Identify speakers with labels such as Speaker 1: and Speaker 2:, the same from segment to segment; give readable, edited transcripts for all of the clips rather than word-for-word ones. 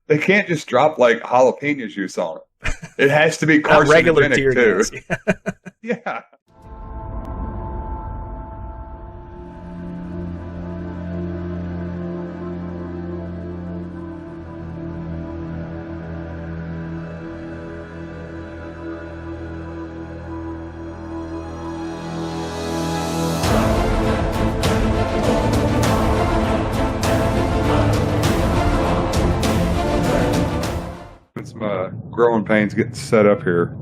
Speaker 1: They can't just drop like jalapeno juice on it. It has to be
Speaker 2: regular
Speaker 1: carcinogenic
Speaker 2: tear
Speaker 1: too.
Speaker 2: gas.
Speaker 1: Yeah. Some growing pains getting set up here.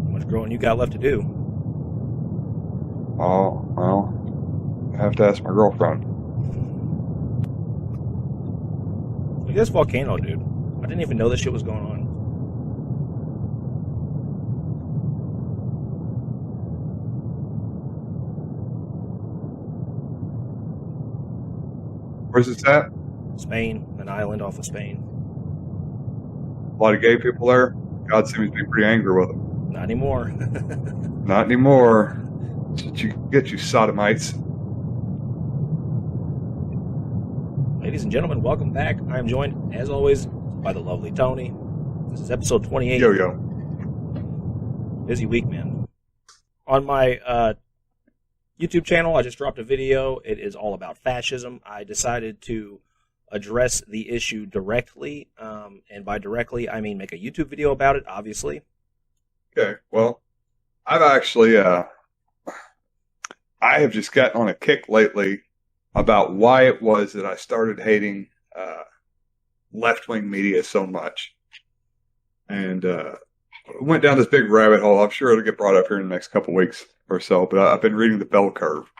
Speaker 2: How much growing you got left to do?
Speaker 1: Oh, well, I have to ask my girlfriend.
Speaker 2: Look at this volcano, dude. I didn't even know this shit was going on.
Speaker 1: Where's this at?
Speaker 2: Spain, an island off of Spain.
Speaker 1: A lot of gay people there. God seems to be pretty angry with them.
Speaker 2: Not anymore.
Speaker 1: Not anymore. That's what you get, you sodomites.
Speaker 2: Ladies and gentlemen, welcome back. I am joined, as always, by the lovely Tony. This is episode 28.
Speaker 1: Yo.
Speaker 2: Busy week, man. On my YouTube channel, I just dropped a video. It is all about fascism. I decided to address the issue directly, and by directly, I mean make a YouTube video about it, obviously.
Speaker 1: Okay, well, I've actually, I have just gotten on a kick lately about why it was that I started hating left-wing media so much. And went down this big rabbit hole. I'm sure it'll get brought up here in the next couple weeks or so, but I've been reading the bell curve.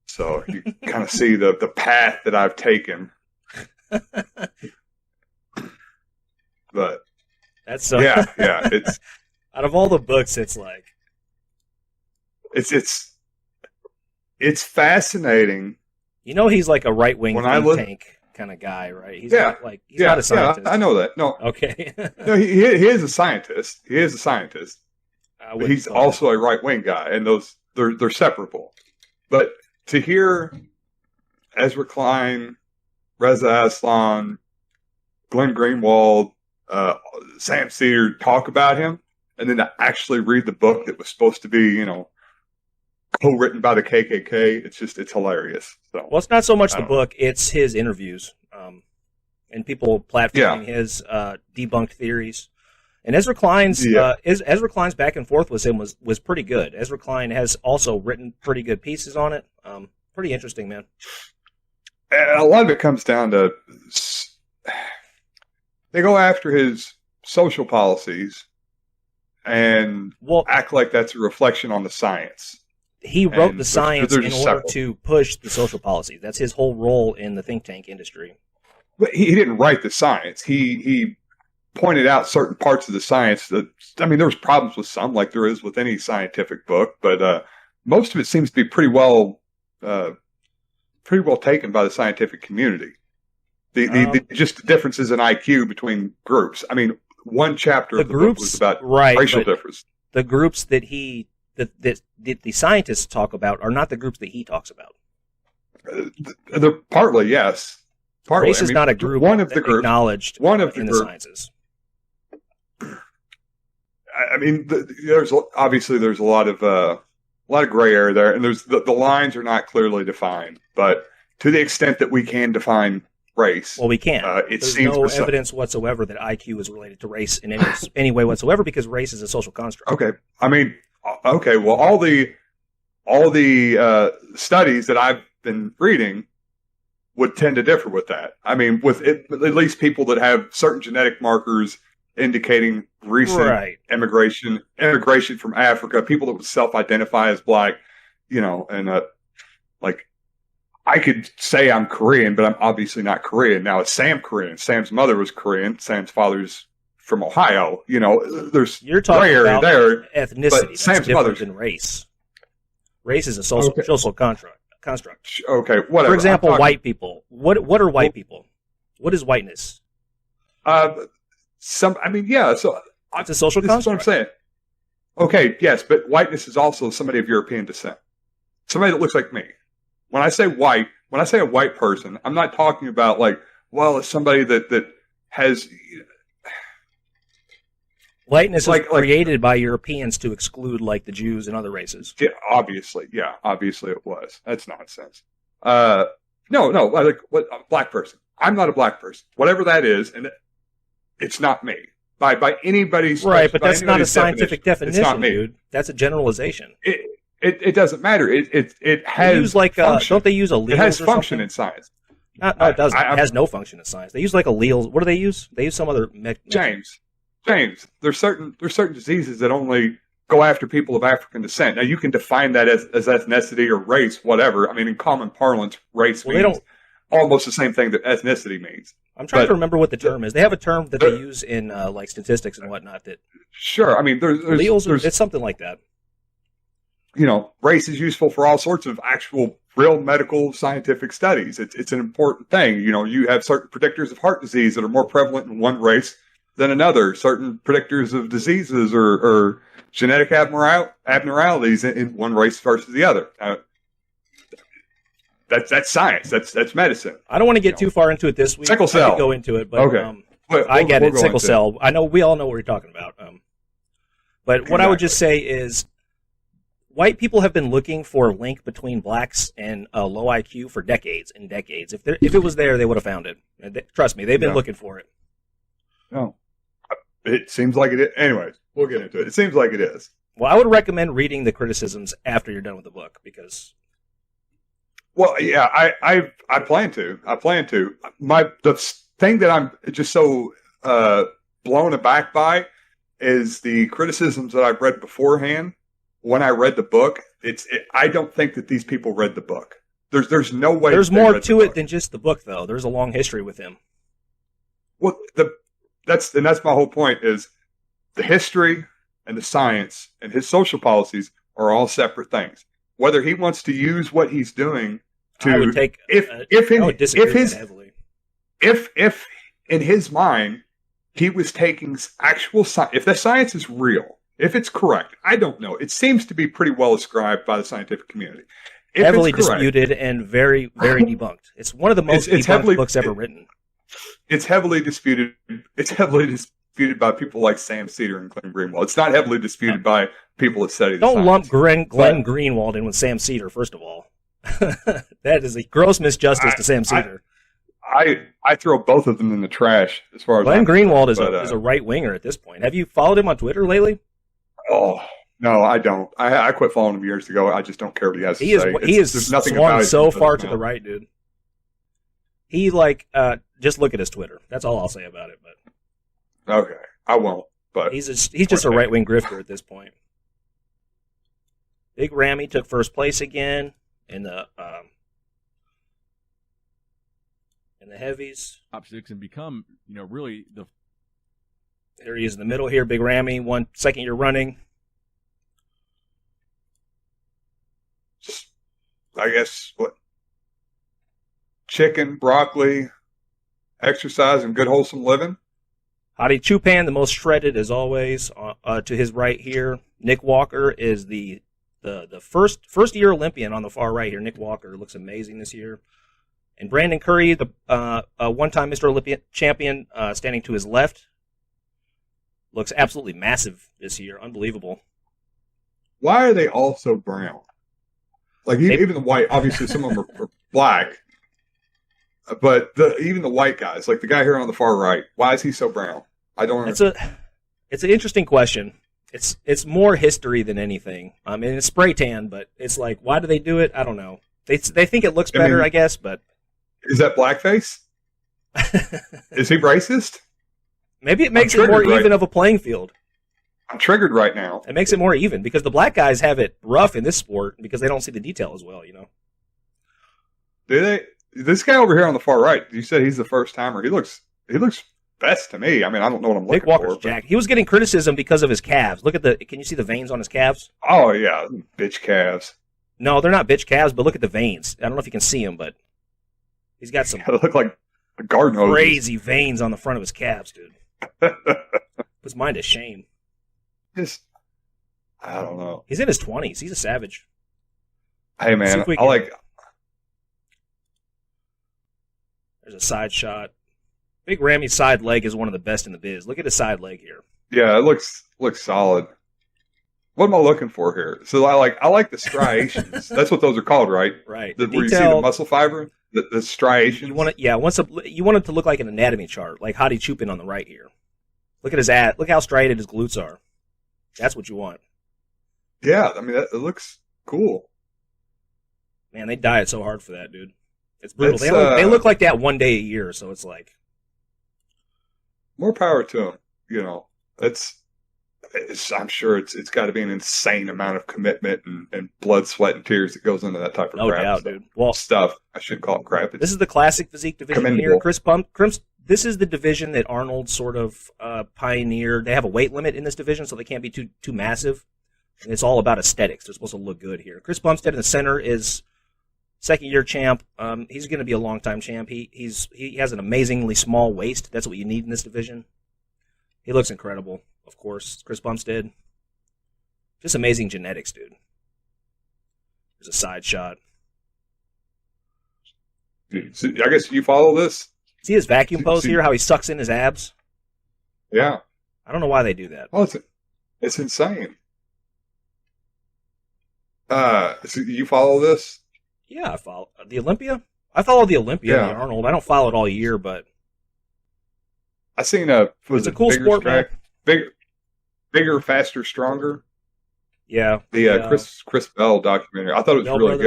Speaker 1: So you kind of see the path that I've taken. But
Speaker 2: that's so
Speaker 1: yeah, it's
Speaker 2: out of all the books, it's like
Speaker 1: it's fascinating.
Speaker 2: You know, he's like a right-wing think tank kind of guy, right? He's not like he's not a scientist.
Speaker 1: Yeah, I know that. No,
Speaker 2: okay.
Speaker 1: No, he is a scientist. He is a scientist. But he's also a right-wing guy, and they're separable. But to hear Ezra Klein, Reza Aslan, Glenn Greenwald, Sam Cedar talk about him, and then to actually read the book that was supposed to be, co-written by the KKK, it's hilarious. So,
Speaker 2: well, it's not so much the book; it's his interviews, and people platforming his debunked theories. And Ezra Klein's back and forth with him was pretty good. Ezra Klein has also written pretty good pieces on it. Pretty interesting, man.
Speaker 1: A lot of it comes down to they go after his social policies and act like that's a reflection on the science.
Speaker 2: He wrote the science in order to push the social policies. That's his whole role in the think tank industry.
Speaker 1: But he didn't write the science. He pointed out certain parts of the science that, there was problems with some, like there is with any scientific book, but most of it seems to be pretty well taken by the scientific community. Just the differences in IQ between groups. One chapter of the book was about racial difference.
Speaker 2: The groups that the scientists talk about are not the groups that he talks about.
Speaker 1: They're partly, yes. Partly.
Speaker 2: Race is not a group acknowledged in the sciences.
Speaker 1: There's a lot of gray area there, and there's the lines are not clearly defined. But to the extent that we can define race,
Speaker 2: well, we can't. There's no evidence whatsoever that IQ is related to race in any way whatsoever, because race is a social construct.
Speaker 1: Okay, well, all the studies that I've been reading would tend to differ with that. With at least people that have certain genetic markers indicating recent immigration from Africa, people that would self-identify as black, and I could say I'm Korean, but I'm obviously not Korean. Now, it's Sam Korean. Sam's mother was Korean. Sam's father's from Ohio. There's
Speaker 2: You're talking
Speaker 1: gray area
Speaker 2: about
Speaker 1: there.
Speaker 2: Ethnicity. That's
Speaker 1: Sam's
Speaker 2: different than race. Race is a social construct.
Speaker 1: Okay, whatever.
Speaker 2: For example, white people. What are white people? What is whiteness?
Speaker 1: So
Speaker 2: it's a social construct.
Speaker 1: That's what I'm saying. Okay, yes, but whiteness is also somebody of European descent. Somebody that looks like me. When I say white, when I say a white person, I'm not talking about like, well, it's somebody that has
Speaker 2: whiteness was created by Europeans to exclude like the Jews and other races.
Speaker 1: Yeah, obviously it was. That's nonsense. No, like what a black person. I'm not a black person. Whatever that is, and it's not me. By anybody's
Speaker 2: right, but that's not a scientific definition,
Speaker 1: it's not me.
Speaker 2: Dude. That's a generalization.
Speaker 1: It doesn't matter. It has
Speaker 2: use like don't they use alleles?
Speaker 1: It has function in science.
Speaker 2: No, it doesn't. It has no function in science. They use like alleles. What do they use? They use some other.
Speaker 1: James. There's certain diseases that only go after people of African descent. Now you can define that as ethnicity or race, whatever. I mean, in common parlance, race means almost the same thing that ethnicity means.
Speaker 2: I'm trying to remember what the term is. They have a term that they use in like statistics and whatnot. That
Speaker 1: sure. I mean, there's
Speaker 2: it's something like that.
Speaker 1: You know, race is useful for all sorts of actual, real medical scientific studies. It's an important thing. You know, you have certain predictors of heart disease that are more prevalent in one race than another. Certain predictors of diseases or genetic abnormalities in one race versus the other. That's science. That's medicine.
Speaker 2: I don't want to get too far into it this week.
Speaker 1: Sickle cell.
Speaker 2: I could go into it, but
Speaker 1: okay.
Speaker 2: I get it. Sickle cell. I know we all know what you're talking about. But exactly. What I would just say is, white people have been looking for a link between blacks and low IQ for decades and decades. If it was there, they would have found it. Trust me, they've been looking for it.
Speaker 1: No, it seems like it is. Anyways, we'll get into it. It seems like it is.
Speaker 2: Well, I would recommend reading the criticisms after you're done with the book because.
Speaker 1: Well, yeah, I plan to. The thing that I'm just so blown aback by is the criticisms that I've read beforehand. When I read the book, I don't think that these people read the book. There's no way.
Speaker 2: There's more to it than just the book, though. There's a long history with him.
Speaker 1: Well, that's my whole point. Is the history and the science and his social policies are all separate things. Whether he wants to use what he's doing to,
Speaker 2: I would take. I would disagree with that heavily.
Speaker 1: If in his mind he was taking actual science, if the science is real. If it's correct, I don't know. It seems to be pretty well ascribed by the scientific community. If
Speaker 2: heavily disputed and very, very debunked. It's one of the most debunked books ever written.
Speaker 1: It's heavily disputed. It's heavily disputed by people like Sam Cedar and Glenn Greenwald. It's not heavily disputed by people that study the
Speaker 2: Don't
Speaker 1: science.
Speaker 2: lump Glenn Greenwald in with Sam Cedar, first of all. That is a gross misjustice to Sam Cedar.
Speaker 1: I throw both of them in the trash as far as
Speaker 2: Glenn Greenwald is a right-winger at this point. Have you followed him on Twitter lately?
Speaker 1: Oh, no, I don't. I quit following him years ago. I just don't care what he has to say.
Speaker 2: He is swung so far to the right, dude. He, just look at his Twitter. That's all I'll say about it. But
Speaker 1: okay, I won't. But
Speaker 2: he's just a right-wing grifter at this point. Big Rammy took first place again in the heavies.
Speaker 3: Top six and become, really the.
Speaker 2: There he is in the middle here, Big Rammy, 1 second year running.
Speaker 1: I guess, chicken, broccoli, exercise, and good wholesome living.
Speaker 2: Hadi Chupan, the most shredded as always, to his right here. Nick Walker is the first year Olympian on the far right here. Nick Walker looks amazing this year. And Brandon Curry, the one-time Mr. Olympia champion, standing to his left. Looks absolutely massive this year. Unbelievable.
Speaker 1: Why are they all so brown? Even the white, obviously some of them are black. But even the white guys, like the guy here on the far right, why is he so brown? I don't understand.
Speaker 2: It's an interesting question. It's more history than anything. I mean, it's spray tan, but it's like, why do they do it? I don't know. They think it looks better, I guess, but...
Speaker 1: Is that blackface? Is he racist?
Speaker 2: Maybe it makes it more even of a playing field.
Speaker 1: I'm triggered right now.
Speaker 2: It makes it more even because the black guys have it rough in this sport because they don't see the detail as well,
Speaker 1: Do they? This guy over here on the far right, you said he's the first timer. He looks best to me. I mean, I don't know what I'm looking for.
Speaker 2: Nick Walker's jacked. He was getting criticism because of his calves. Look at can you see the veins on his calves?
Speaker 1: Oh, yeah. Bitch calves.
Speaker 2: No, they're not bitch calves, but look at the veins. I don't know if you can see them, but he's got some
Speaker 1: they look like a garden hose.
Speaker 2: Crazy veins on the front of his calves, dude. Puts mine to shame.
Speaker 1: I don't know.
Speaker 2: He's in his 20s. He's a savage.
Speaker 1: Hey, man,
Speaker 2: There's a side shot. Big Ramy's side leg is one of the best in the biz. Look at his side leg here.
Speaker 1: Yeah, it looks solid. What am I looking for here? So I like the striations. That's what those are called, right?
Speaker 2: Right.
Speaker 1: Where you see the muscle fiber, the striations.
Speaker 2: You want it, you want it to look like an anatomy chart, like Hadi Chupin on the right here. Look at his ad. Look how striated his glutes are. That's what you want.
Speaker 1: Yeah, I mean it looks cool.
Speaker 2: Man, they diet so hard for that, dude. It's brutal. They look like that one day a year, so it's like
Speaker 1: more power to them. You know, I'm sure it's got to be an insane amount of commitment and blood, sweat, and tears that goes into that type of crap.
Speaker 2: No doubt, dude. Well,
Speaker 1: stuff. I shouldn't call it crap.
Speaker 2: This is the classic physique division here. This is the division that Arnold sort of pioneered. They have a weight limit in this division, so they can't be too massive. And it's all about aesthetics. They're supposed to look good here. Chris Bumstead in the center is second-year champ. He's going to be a long-time champ. He has an amazingly small waist. That's what you need in this division. He looks incredible. Of course, Chris Bumstead. Just amazing genetics, dude. There's a side shot.
Speaker 1: So I guess you follow this?
Speaker 2: See his vacuum pose here, how he sucks in his abs?
Speaker 1: Yeah.
Speaker 2: I don't know why they do that.
Speaker 1: Oh, it's insane. So you follow this?
Speaker 2: Yeah, I follow. The Olympia? I follow the Olympia and the Arnold. I don't follow it all year, but...
Speaker 1: I seen
Speaker 2: it's a cool sport, man.
Speaker 1: Bigger, faster, stronger.
Speaker 2: Yeah.
Speaker 1: The Chris Bell documentary. I thought it was really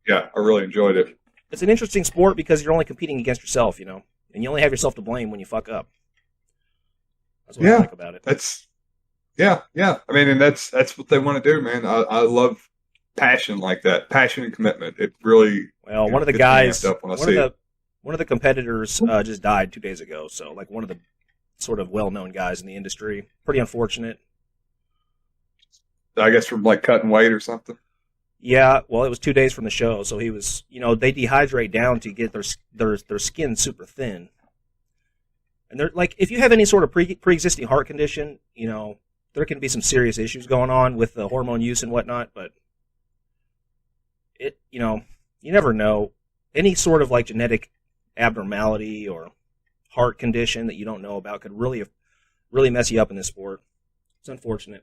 Speaker 1: good. I really enjoyed it.
Speaker 2: It's an interesting sport because you're only competing against yourself, you know, and you only have yourself to blame when you fuck up. That's what I like about it.
Speaker 1: I mean, and that's what they want to do, man. I love passion like that, passion and commitment. It really.
Speaker 2: Well, one of the guys, one of the competitors just died 2 days ago. So, like, one of the sort of well-known guys in the industry. Pretty unfortunate.
Speaker 1: I guess from like cutting weight or something.
Speaker 2: Yeah, well, it was 2 days from the show, so he was, you know, they dehydrate down to get their skin super thin. And they're like, if you have any sort of pre-existing heart condition, you know, there can be some serious issues going on with the hormone use and whatnot, but you know, you never know. Any sort of like genetic abnormality or heart condition that you don't know about could really mess you up in this sport. It's unfortunate.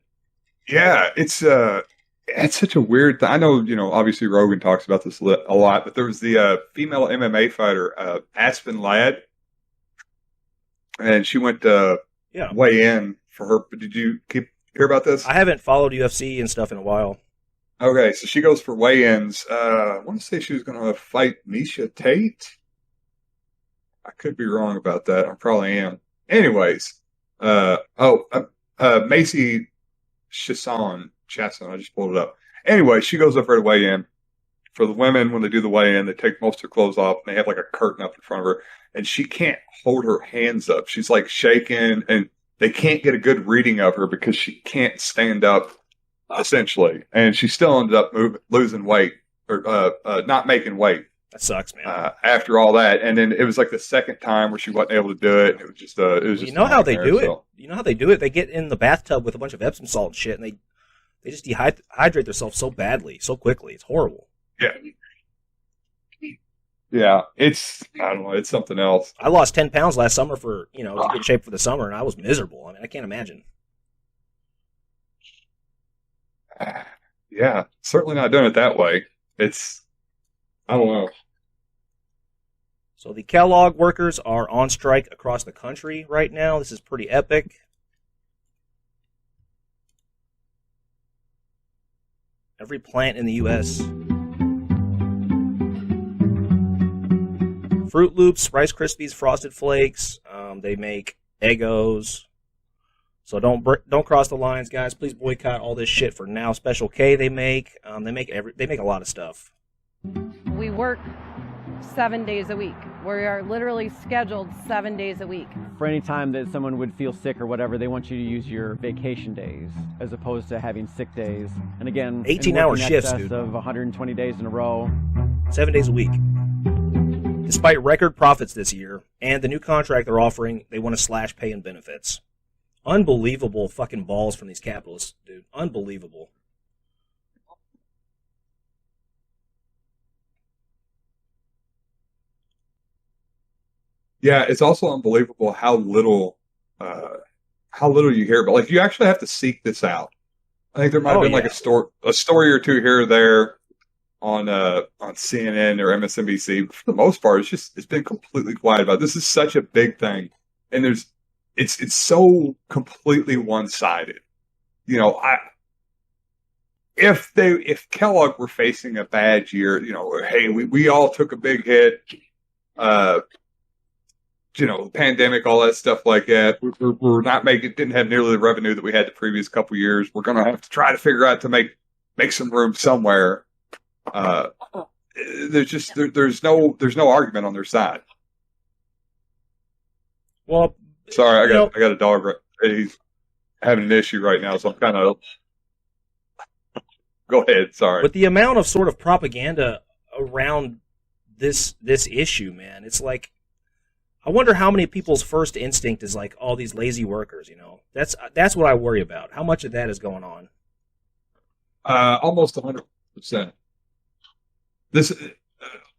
Speaker 1: Yeah, it's such a weird thing. I know, you know, obviously Rogan talks about this a lot, but there was the female MMA fighter, Aspen Ladd, and she went to weigh in for her. Did you hear about this?
Speaker 2: I haven't followed UFC and stuff in a while.
Speaker 1: Okay, so she goes for weigh-ins. I want to say she was going to fight Misha Tate. I could be wrong about that. I probably am. Anyways, Macy Chasson. I just pulled it up. Anyway, she goes over to weigh in. For the women, when they do the weigh-in, they take most of their clothes off, and they have like a curtain up in front of her, and she can't hold her hands up. She's like shaking, and they can't get a good reading of her because she can't stand up, essentially. And she still ended up losing weight, or not making weight.
Speaker 2: That sucks, man.
Speaker 1: After all that, and then it was like the second time where she wasn't able to do it. It was just,
Speaker 2: you know how they do it. You know how they do it. They get in the bathtub with a bunch of Epsom salt and shit, and they just dehydrate themselves so badly, so quickly. It's horrible.
Speaker 1: Yeah. Yeah, I don't know, it's something else.
Speaker 2: I lost 10 pounds last summer to get in shape for the summer, and I was miserable. I mean, I can't imagine.
Speaker 1: Yeah, certainly not doing it that way. I don't know.
Speaker 2: So the Kellogg workers are on strike across the country right now. This is pretty epic. Every plant in the U.S. Fruit Loops, Rice Krispies, Frosted Flakes. They make Eggos. So don't cross the lines, guys. Please boycott all this shit for now. Special K they make. They make a lot of stuff.
Speaker 4: We work 7 days a week. We are literally scheduled 7 days a week.
Speaker 5: For any time that someone would feel sick or whatever, they want you to use your vacation days as opposed to having sick days. And again,
Speaker 2: 18-hour shifts, dude.
Speaker 5: Of 120 days in a row.
Speaker 2: 7 days a week. Despite record profits this year and the new contract they're offering, they want to slash pay and benefits. Unbelievable fucking balls from these capitalists, dude. Unbelievable.
Speaker 1: Yeah, it's also unbelievable how little you hear about. Like, you actually have to seek this out. I think there might have been like a story or two here or there on CNN or MSNBC. But for the most part, it's been completely quiet about it. This is such a big thing, and it's so completely one-sided. You know, if Kellogg were facing a bad year, you know, hey, we all took a big hit, you know, pandemic, all that stuff like that. We're not didn't have nearly the revenue that we had the previous couple of years. We're going to have to try to figure out to make some room somewhere. There's no argument on their side.
Speaker 2: Well,
Speaker 1: sorry, I got a dog. He's having an issue right now, so I'm kind of. Go ahead. Sorry.
Speaker 2: But the amount of sort of propaganda around this issue, man, it's like, I wonder how many people's first instinct is like, all these lazy workers. You know, that's what I worry about. How much of that is going on?
Speaker 1: Almost 100%. This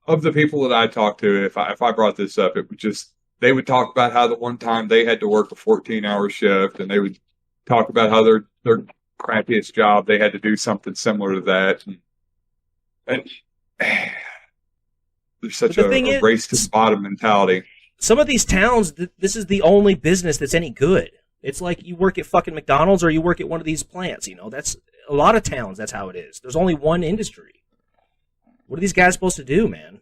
Speaker 1: of the people that I talked to, if I brought this up, it would just they would talk about how the one time they had to work a 14-hour shift, and they would talk about how their crappiest job they had to do something similar to that, and there's such a race to the bottom mentality.
Speaker 2: Some of these towns, this is the only business that's any good. It's like you work at fucking McDonald's or you work at one of these plants. You know, that's a lot of towns. That's how it is. There's only one industry. What are these guys supposed to do, man?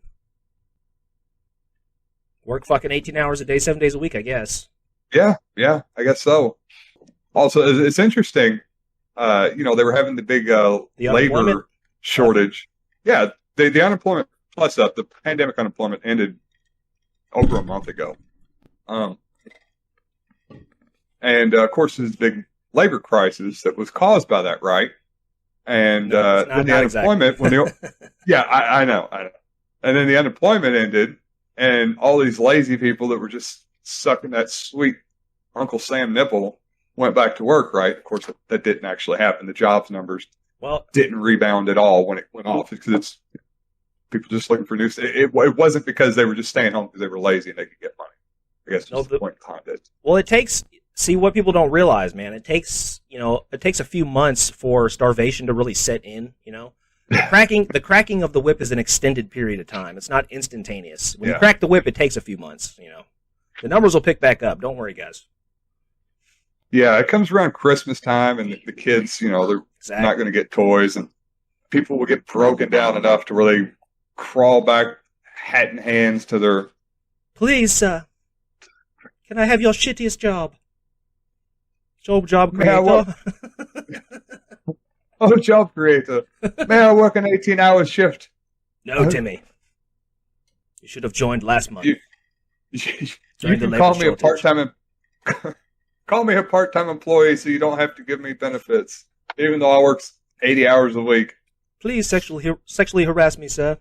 Speaker 2: Work fucking 18 hours a day, 7 days a week, I guess. Yeah,
Speaker 1: I guess so. Also, it's interesting. You know, they were having the big labor shortage. Yeah, the unemployment plus up. The pandemic unemployment ended over a month ago. And of course, there's a big labor crisis that was caused by that, right? And then the unemployment, I know. And then the unemployment ended, and all these lazy people that were just sucking that sweet Uncle Sam nipple went back to work, right? Of course, that didn't actually happen. The jobs numbers didn't rebound at all when it went off, because it's people just looking for news. It wasn't because they were just staying home because they were lazy and they could get money. I guess that's the point behind it.
Speaker 2: Well, it takes. See, what people don't realize, man, it takes a few months for starvation to really set in, you know. The cracking of the whip is an extended period of time. It's not instantaneous. When you crack the whip, it takes a few months, you know. The numbers will pick back up. Don't worry, guys.
Speaker 1: Yeah, it comes around Christmas time, and the kids, you know, they're not going to get toys, and people will get broken down enough to where they crawl back, hat in hands, to their...
Speaker 2: Please, sir, can I have your shittiest job? Job creator.
Speaker 1: Job creator. May I work an 18-hour shift?
Speaker 2: No, Timmy. You should have joined last month.
Speaker 1: You can call me a part-time employee, so you don't have to give me benefits, even though I work 80 hours a week.
Speaker 2: Please sexually harass me, sir.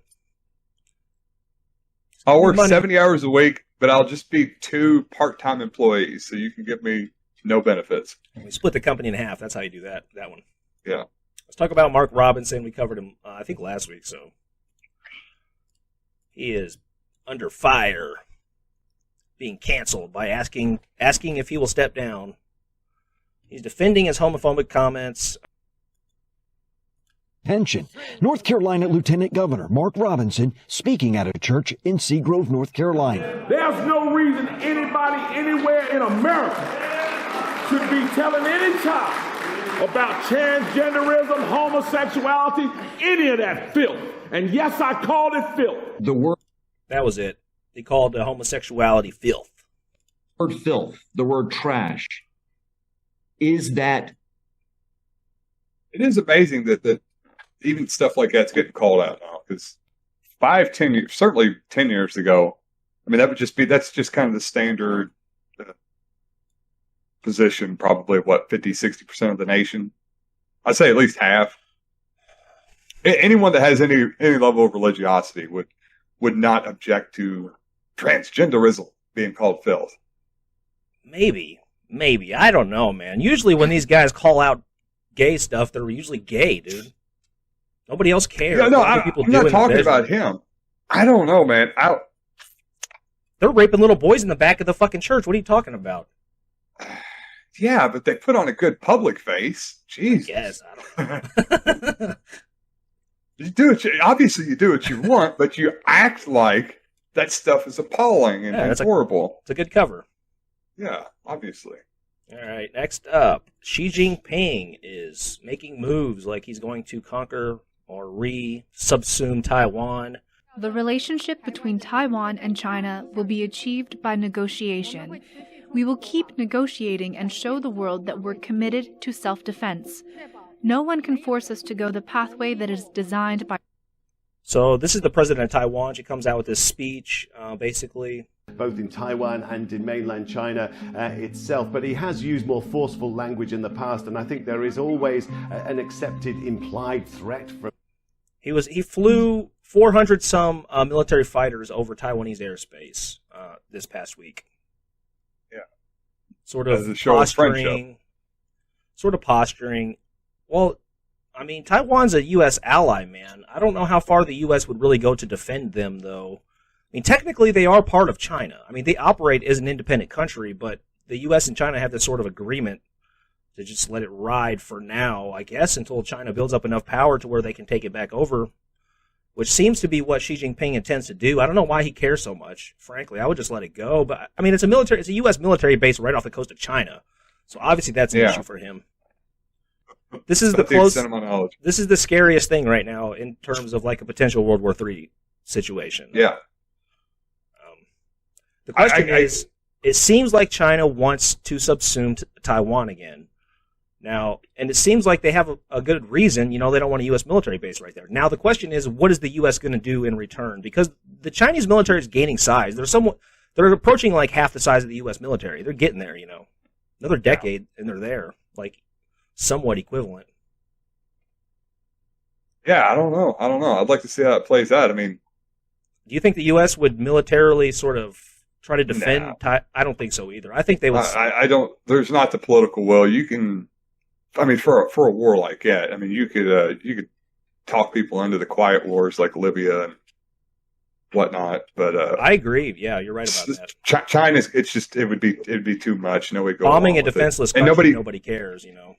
Speaker 1: I'll work 70 hours a week, but I'll just be 2 part-time employees, so you can give me no benefits.
Speaker 2: We split the company in half. That's how you do that one.
Speaker 1: Yeah.
Speaker 2: Let's talk about Mark Robinson. We covered him, I think, last week. So he is under fire, being canceled by asking if he will step down. He's defending his homophobic comments.
Speaker 6: Pension. North Carolina Lieutenant Governor Mark Robinson speaking at a church in Seagrove, North Carolina.
Speaker 7: There's no reason anybody anywhere in America should be telling any child about transgenderism, homosexuality, any of that filth. And yes, I called it filth.
Speaker 2: That was it. He called the homosexuality filth.
Speaker 8: The word filth, the word trash, is that...
Speaker 1: It is amazing that even stuff like that's getting called out now, because 10 years, certainly 10 years ago, I mean, that's just kind of the standard position, probably 50-60% of the nation. I'd say at least half. Anyone that has any level of religiosity would not object to transgenderism being called filth.
Speaker 2: Maybe. I don't know, man. Usually when these guys call out gay stuff, they're usually gay, dude. Nobody else cares.
Speaker 1: Yeah, no, I'm not talking about him. I don't know, man.
Speaker 2: They're raping little boys in the back of the fucking church. What are you talking about?
Speaker 1: Yeah, but they put on a good public face. Jesus.
Speaker 2: Yes, I don't
Speaker 1: obviously you do what you want, but you act like that stuff is appalling and horrible.
Speaker 2: It's a good cover.
Speaker 1: Yeah, obviously.
Speaker 2: All right, next up, Xi Jinping is making moves like he's going to conquer or re-subsume Taiwan.
Speaker 9: The relationship between Taiwan and China will be achieved by negotiation. We will keep negotiating and show the world that we're committed to self-defense. No one can force us to go the pathway that is designed by...
Speaker 2: So this is the president of Taiwan. She comes out with this speech, basically.
Speaker 10: Both in Taiwan and in mainland China itself. But he has used more forceful language in the past, and I think there is always an accepted implied threat from...
Speaker 2: He flew 400 some military fighters over Taiwanese airspace this past week.
Speaker 1: Yeah.
Speaker 2: Sort of posturing. Well, I mean, Taiwan's a U.S. ally, man. I don't know how far the U.S. would really go to defend them, though. I mean, technically, they are part of China. I mean, they operate as an independent country, but the U.S. and China have this sort of agreement to just let it ride for now, I guess, until China builds up enough power to where they can take it back over, which seems to be what Xi Jinping intends to do. I don't know why he cares so much, frankly. I would just let it go. But, I mean, it's a U.S. military base right off the coast of China, so obviously that's an issue for him. This is This is the scariest thing right now in terms of like a potential World War III situation.
Speaker 1: Yeah.
Speaker 2: The question is, it seems like China wants to subsume Taiwan again. Now, and it seems like they have a good reason. You know, they don't want a U.S. military base right there. Now, the question is, what is the U.S. going to do in return? Because the Chinese military is gaining size. They're approaching like half the size of the U.S. military. They're getting there, you know. Another decade, and they're there. Like, somewhat equivalent.
Speaker 1: Yeah, I don't know. I'd like to see how it plays out. I mean,
Speaker 2: do you think the U.S. would militarily sort of try to defend? I don't think so either. I think they would.
Speaker 1: I don't. There's not the political will. You can. I mean, for a war like that, I mean, you could talk people into the quiet wars like Libya and whatnot. But
Speaker 2: I agree. Yeah, you're right about that.
Speaker 1: China's. It would be too much. Nobody go
Speaker 2: bombing a defenseless country. Nobody cares. You know.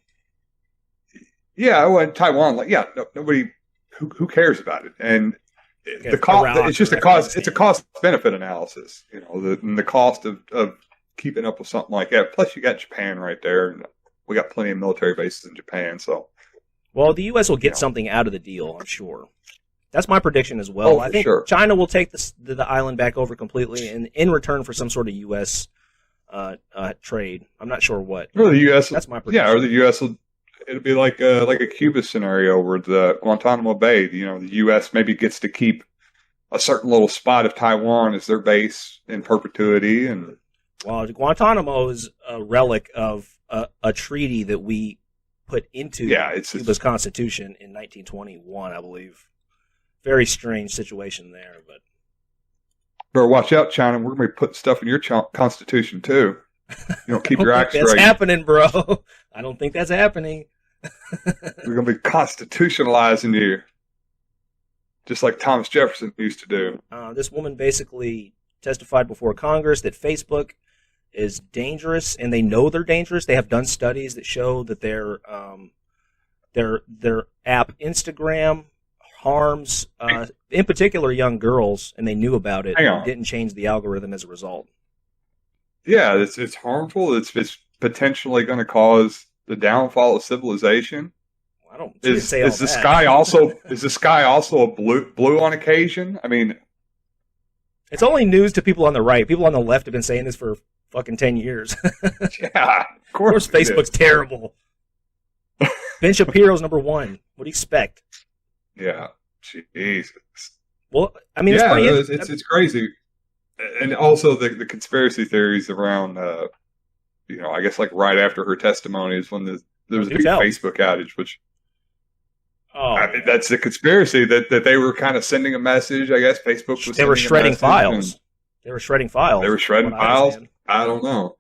Speaker 1: Yeah, well, in Taiwan, nobody who cares about it, and the cost. It's just a cost. It's a cost benefit analysis. You know, the cost of keeping up with something like that. Plus, you got Japan right there, and we got plenty of military bases in Japan. So,
Speaker 2: well, the U.S. will get something out of the deal, I'm sure. That's my prediction as well. I think China will take the island back over completely, and in return for some sort of U.S. Trade. I'm not sure what.
Speaker 1: Or the U.S.
Speaker 2: That's my prediction.
Speaker 1: Yeah, or the U.S. will. It'll be like a Cuba scenario where the Guantanamo Bay, you know, the U.S. maybe gets to keep a certain little spot of Taiwan as their base in perpetuity. And
Speaker 2: well, Guantanamo is a relic of a treaty that we put into Cuba's constitution in 1921, I believe. Very strange situation there, but
Speaker 1: better watch out, China. We're going to be putting stuff in your constitution too. You don't keep your act straight.
Speaker 2: That's happening, bro. I don't think that's happening.
Speaker 1: We're going to be constitutionalizing you, just like Thomas Jefferson used to do.
Speaker 2: This woman basically testified before Congress that Facebook is dangerous, and they know they're dangerous. They have done studies that show that their app Instagram harms, in particular, young girls, and they knew about it and didn't change the algorithm as a result.
Speaker 1: Yeah, it's harmful. It's potentially going to cause the downfall of civilization.
Speaker 2: I don't say all
Speaker 1: is the
Speaker 2: that.
Speaker 1: sky also a blue on occasion? I mean,
Speaker 2: it's only news to people on the right. People on the left have been saying this for fucking 10 years.
Speaker 1: Yeah, of course
Speaker 2: Facebook's terrible. Ben Shapiro's number one. What do you expect?
Speaker 1: Yeah, Jesus.
Speaker 2: Well, I mean,
Speaker 1: it's crazy. And also the conspiracy theories around, I guess like right after her testimony is when there was a big Facebook outage, which that's the conspiracy that they were kind of sending a message. I guess Facebook was.
Speaker 2: They were shredding files. They were shredding files.
Speaker 1: I don't know.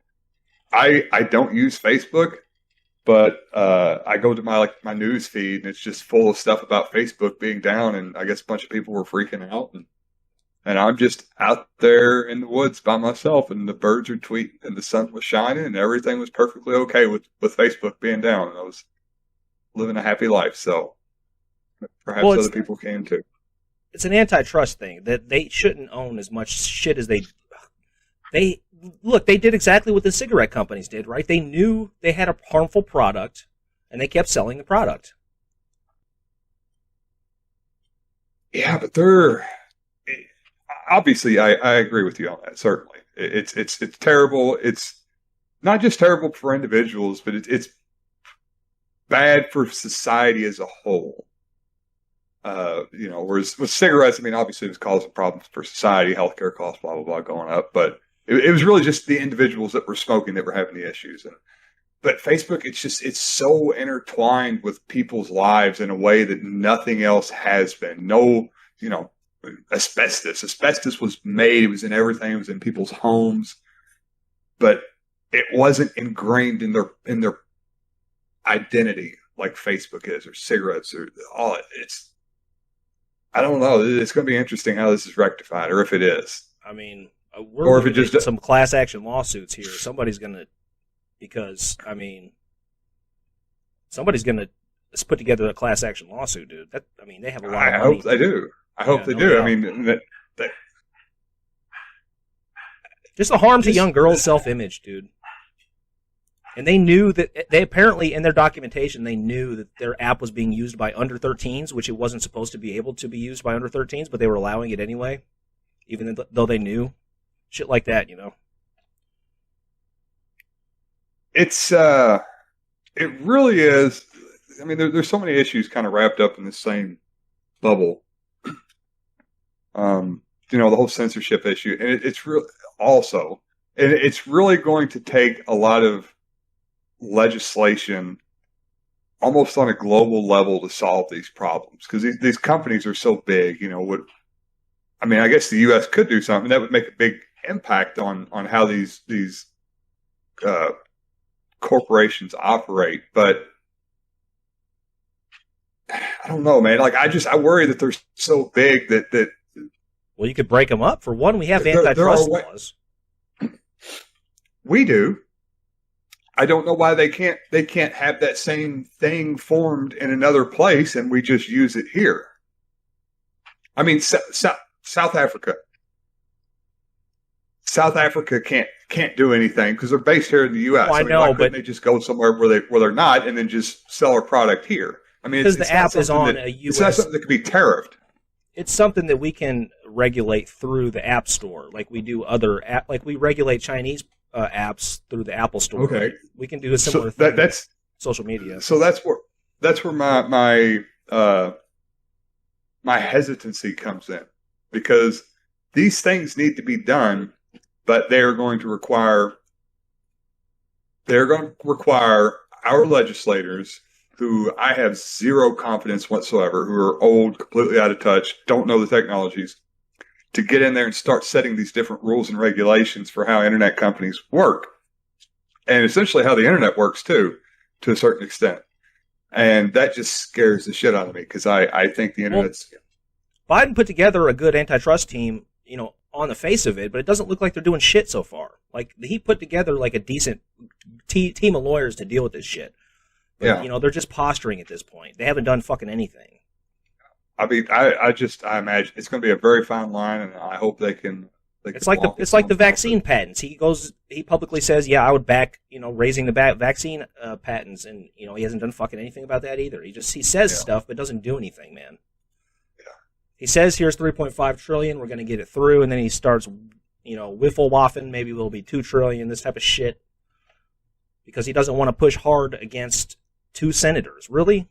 Speaker 1: I don't use Facebook, but I go to my news feed and it's just full of stuff about Facebook being down, and I guess a bunch of people were freaking out. And And I'm just out there in the woods by myself, and the birds are tweeting, and the sun was shining, and everything was perfectly okay with Facebook being down. And I was living a happy life. So perhaps other people can too.
Speaker 2: It's an antitrust thing that they shouldn't own as much shit as they look. They did exactly what the cigarette companies did, right? They knew they had a harmful product, and they kept selling the product.
Speaker 1: Yeah, but they're obviously. I agree with you on that. Certainly, it's terrible. It's not just terrible for individuals, but it's bad for society as a whole. Whereas with cigarettes, I mean, obviously it was causing problems for society, healthcare costs, blah, blah, blah, going up. But it was really just the individuals that were smoking that were having the issues. But Facebook, it's so intertwined with people's lives in a way that nothing else has been. No, asbestos. Asbestos was made. It was in everything. It was in people's homes. But it wasn't ingrained in their identity like Facebook is, or cigarettes, or all. I don't know. It's going to be interesting how this is rectified, or if it is.
Speaker 2: I mean, we're looking at some class action lawsuits here. Somebody's going to, because I mean, somebody's going to put together a class action lawsuit, dude. They have a lot of money.
Speaker 1: I hope they do. I hope they do. I mean,
Speaker 2: just the harm to young girls' self-image, dude. And they knew that, they apparently, in their documentation, they knew that their app was being used by under 13s, which it wasn't supposed to be able to be used by under 13s, but they were allowing it anyway, even though they knew. Shit like that,
Speaker 1: It's, it really is. I mean, there's so many issues kind of wrapped up in the same bubble. The whole censorship issue. And it's really also, and it's really going to take a lot of legislation almost on a global level to solve these problems, because these companies are so big. I guess the U.S. could do something that would make a big impact on how these corporations operate. But I don't know, man. I worry that they're so big that
Speaker 2: well, you could break them up. For one, we have antitrust laws.
Speaker 1: We do. I don't know why they can't have that same thing formed in another place and we just use it here. I mean, South Africa. South Africa can't do anything because they're based here in the U.S.
Speaker 2: Well, I know,
Speaker 1: why couldn't they just go somewhere where they're not and then just sell our product here? I mean,
Speaker 2: because the app is on a U.S.
Speaker 1: It's not something that could be tariffed.
Speaker 2: It's something that we can regulate through the App Store, like we do like we regulate Chinese apps through the Apple Store.
Speaker 1: Okay,
Speaker 2: we can do a similar thing.
Speaker 1: That's
Speaker 2: social media.
Speaker 1: So that's where my hesitancy comes in, because these things need to be done, but they're going to require our legislators, who I have zero confidence whatsoever, who are old, completely out of touch, don't know the technologies, to get in there and start setting these different rules and regulations for how internet companies work. And essentially how the internet works too, to a certain extent. And that just scares the shit out of me, because I think the internet's...
Speaker 2: Biden put together a good antitrust team, on the face of it, but it doesn't look like they're doing shit so far. Like, he put together like a decent team of lawyers to deal with this shit. But,
Speaker 1: yeah.
Speaker 2: They're just posturing at this point. They haven't done fucking anything.
Speaker 1: I mean, I imagine it's going to be a very fine line, and I hope they can.
Speaker 2: It's like the vaccine patents. He publicly says, "Yeah, I would back raising the vaccine patents," and he hasn't done fucking anything about that either. He says stuff but doesn't do anything, man.
Speaker 1: Yeah.
Speaker 2: He says, "Here's $3.5 trillion. We're going to get it through," and then he starts, wiffle waffing. Maybe it'll be $2 trillion. This type of shit, because he doesn't want to push hard against 2 senators. Really.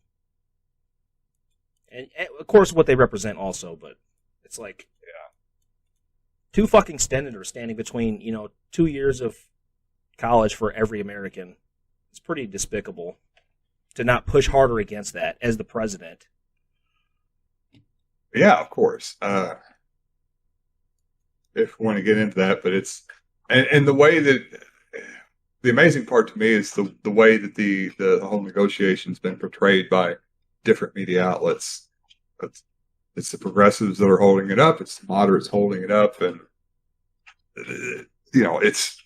Speaker 2: And of course, what they represent also, but it's like, 2 fucking senators standing between, 2 years of college for every American. It's pretty despicable to not push harder against that as the president.
Speaker 1: Yeah, of course. If we want to get into that, but it's, and the way that, the amazing part to me is the way that the whole negotiation's been portrayed by different media outlets. It's the progressives that are holding it up. It's the moderates holding it up, and it's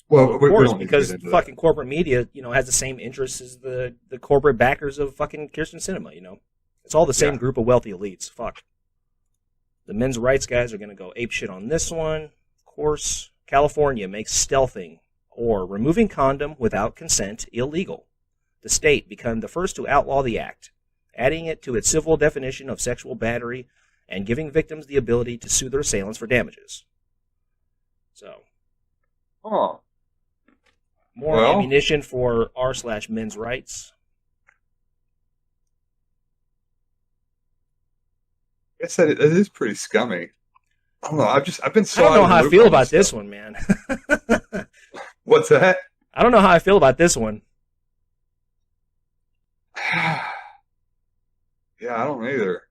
Speaker 1: well,
Speaker 2: of course, because fucking corporate media, has the same interests as the corporate backers of fucking Kirsten Sinema. It's all the same group of wealthy elites. Fuck. The men's rights guys are going to go apeshit on this one. Of course, California makes stealthing or removing condom without consent illegal. The state became the first to outlaw the act, adding it to its civil definition of sexual battery and giving victims the ability to sue their assailants for damages. So, more ammunition for r/men's rights.
Speaker 1: I said it is pretty scummy. I don't know. I've been so.
Speaker 2: I don't know how I feel about this one, man.
Speaker 1: What's that?
Speaker 2: I don't know how I feel about this one.
Speaker 1: Yeah, I don't either.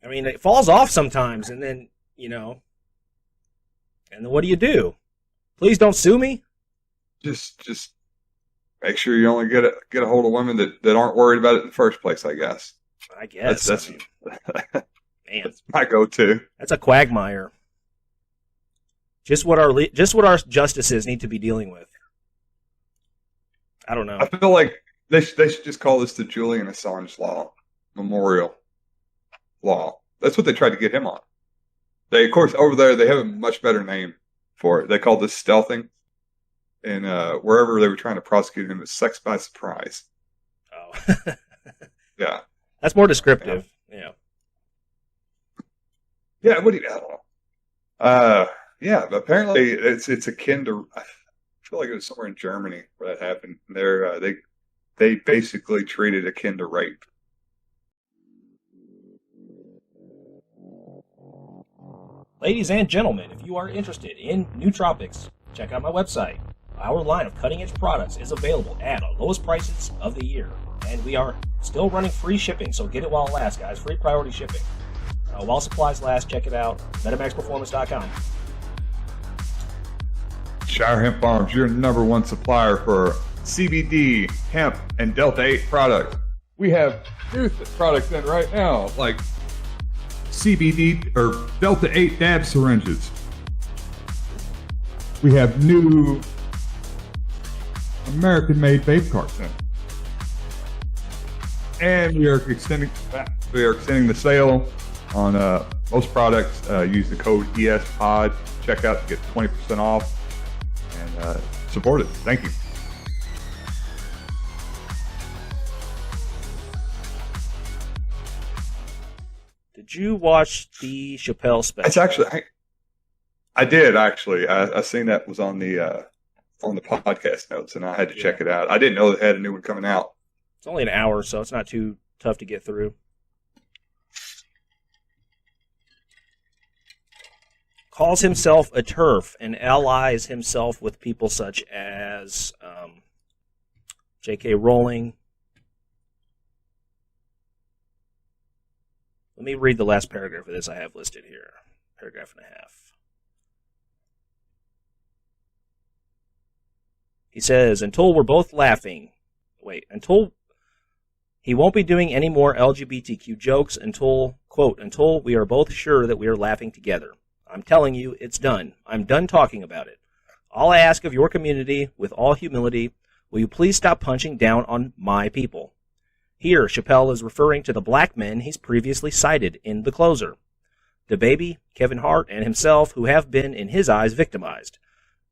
Speaker 2: I mean, it falls off sometimes, and then and then what do you do? Please don't sue me.
Speaker 1: Just make sure you only get a hold of women that aren't worried about it in the first place. I guess. That's
Speaker 2: man,
Speaker 1: that's my go-to.
Speaker 2: That's a quagmire. Just what our justices need to be dealing with. I don't know.
Speaker 1: I feel like they should just call this the Julian Assange Law, Memorial Law. That's what they tried to get him on. Of course, over there they have a much better name for it. They call this stealthing, and wherever they were trying to prosecute him, it's sex by surprise.
Speaker 2: Oh,
Speaker 1: yeah,
Speaker 2: that's more descriptive. Yeah.
Speaker 1: Yeah, what do you? I don't know. Yeah, but apparently it's akin to. I feel like it was somewhere in Germany where that happened. They basically treat it akin to rape.
Speaker 2: Ladies and gentlemen, if you are interested in nootropics, check out my website. Our line of cutting-edge products is available at our lowest prices of the year, and we are still running free shipping, so get it while it lasts, guys. Free priority shipping. While supplies last, check it out. MetamaxPerformance.com.
Speaker 1: Shire Hemp Farms, your #1 supplier for CBD, hemp, and Delta 8 products. We have new products in right now, like CBD or Delta 8 dab syringes. We have new American-made vape carts in. And we are extending the sale on most products. Use the code ESPOD. Check out to get 20% off and support it. Thank you.
Speaker 2: Did you watch the Chappelle special?
Speaker 1: It's actually, I did actually. I seen that was on the podcast notes, and I had to check it out. I didn't know they had a new one coming out.
Speaker 2: It's only an hour, so it's not too tough to get through. Calls himself a TERF and allies himself with people such as J.K. Rowling. Let me read the last paragraph of this I have listed here. Paragraph and a half. He says, until he won't be doing any more LGBTQ jokes until we are both sure that we are laughing together. I'm telling you, it's done. I'm done talking about it. All I ask of your community, with all humility, will you please stop punching down on my people? Here, Chappelle is referring to the black men he's previously cited in The Closer. DaBaby, Kevin Hart, and himself, who have been, in his eyes, victimized.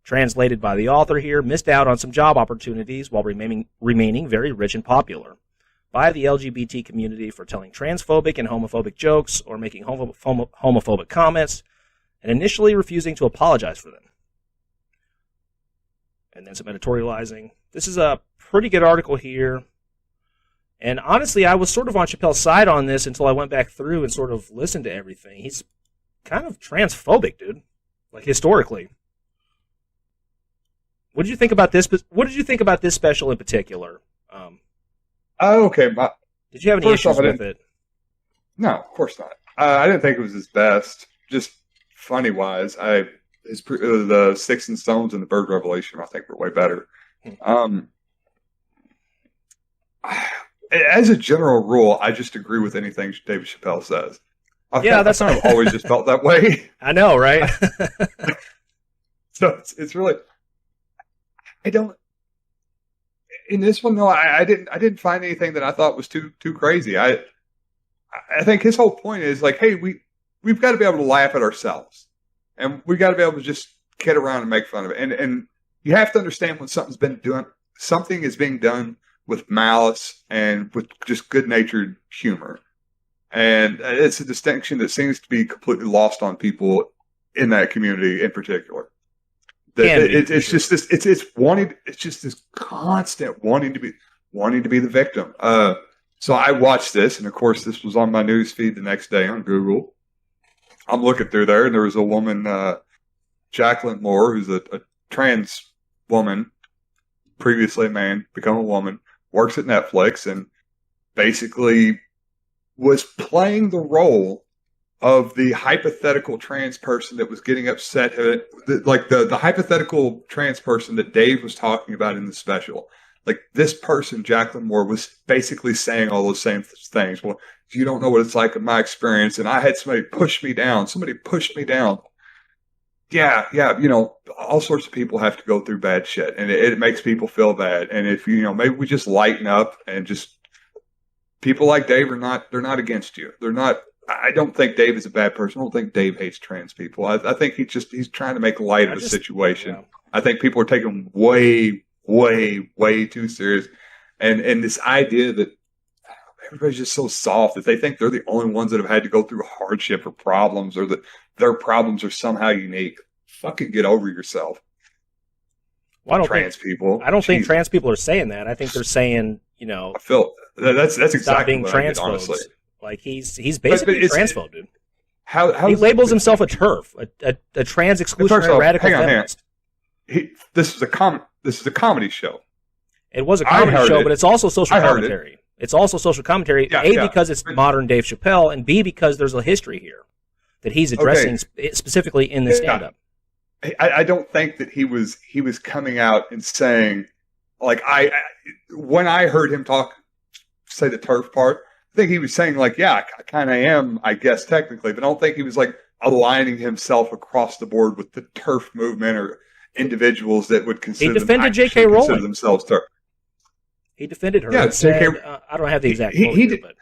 Speaker 2: Translated by the author here, missed out on some job opportunities while remaining very rich and popular. By the LGBT community for telling transphobic and homophobic jokes or making homophobic comments, and initially refusing to apologize for them. And then some editorializing. This is a pretty good article here. And honestly, I was sort of on Chappelle's side on this until I went back through and sort of listened to everything. He's kind of transphobic, dude. Like, historically. What did you think about this? What did you think about this special in particular?
Speaker 1: Okay.
Speaker 2: Did you have any issues with it?
Speaker 1: No, of course not. I didn't think it was his best. Just funny wise, the Sticks and Stones and the Bird Revelation, I think, were way better. As a general rule, I just agree with anything David Chappelle says. I've always just felt that way.
Speaker 2: I know, right?
Speaker 1: So it's really, I don't. In this one, though, I didn't find anything that I thought was too crazy. I think his whole point is like, hey, we've got to be able to laugh at ourselves, and we've got to be able to just kid around and make fun of it. And you have to understand when something is being done with malice and with just good-natured humor. And it's a distinction that seems to be completely lost on people in that community in particular. It's just this constant wanting to be the victim. So I watched this, and of course, this was on my news feed the next day on Google. I'm looking through there, and there was a woman, Jacqueline Moore, who's a trans woman, previously a man, become a woman, works at Netflix, and basically was playing the role of the hypothetical trans person that was getting upset, like the hypothetical trans person that Dave was talking about in the special. Like, this person, Jacqueline Moore, was basically saying all those same things. Well, you don't know what it's like in my experience, and I had somebody push me down. Somebody pushed me down. Yeah, all sorts of people have to go through bad shit, and it makes people feel bad. And if, maybe we just lighten up and just, people like Dave they're not against you. They're not. I don't think Dave is a bad person. I don't think Dave hates trans people. I think he's trying to make light of the situation. Yeah. I think people are taking way, way, way too serious. And this idea that everybody's just so soft that they think they're the only ones that have had to go through hardship or problems, or that their problems are somehow unique. Fucking get over yourself.
Speaker 2: Well,
Speaker 1: people.
Speaker 2: I don't think trans people are saying that. I think they're saying,
Speaker 1: I feel that's exactly
Speaker 2: stop being transphobes.
Speaker 1: Honestly.
Speaker 2: Like, he's basically a transphobe, dude.
Speaker 1: How
Speaker 2: he labels himself a TERF, a trans exclusionary radical feminist.
Speaker 1: This is a comedy show.
Speaker 2: It was a comedy show, but it's also social commentary. It's also social commentary. Because it's modern Dave Chappelle, and B, because there's a history here that he's addressing specifically in the stand-up.
Speaker 1: I don't think that he was coming out and saying, like, when I heard him say the TERF part, I think he was saying, like, yeah, I kind of am, I guess, technically, but I don't think he was, like, aligning himself across the board with the TERF movement or individuals that would consider
Speaker 2: J.K. Rowling.
Speaker 1: Themselves TERF.
Speaker 2: He defended her.
Speaker 1: Yeah,
Speaker 2: said, I don't have the exact quote here, but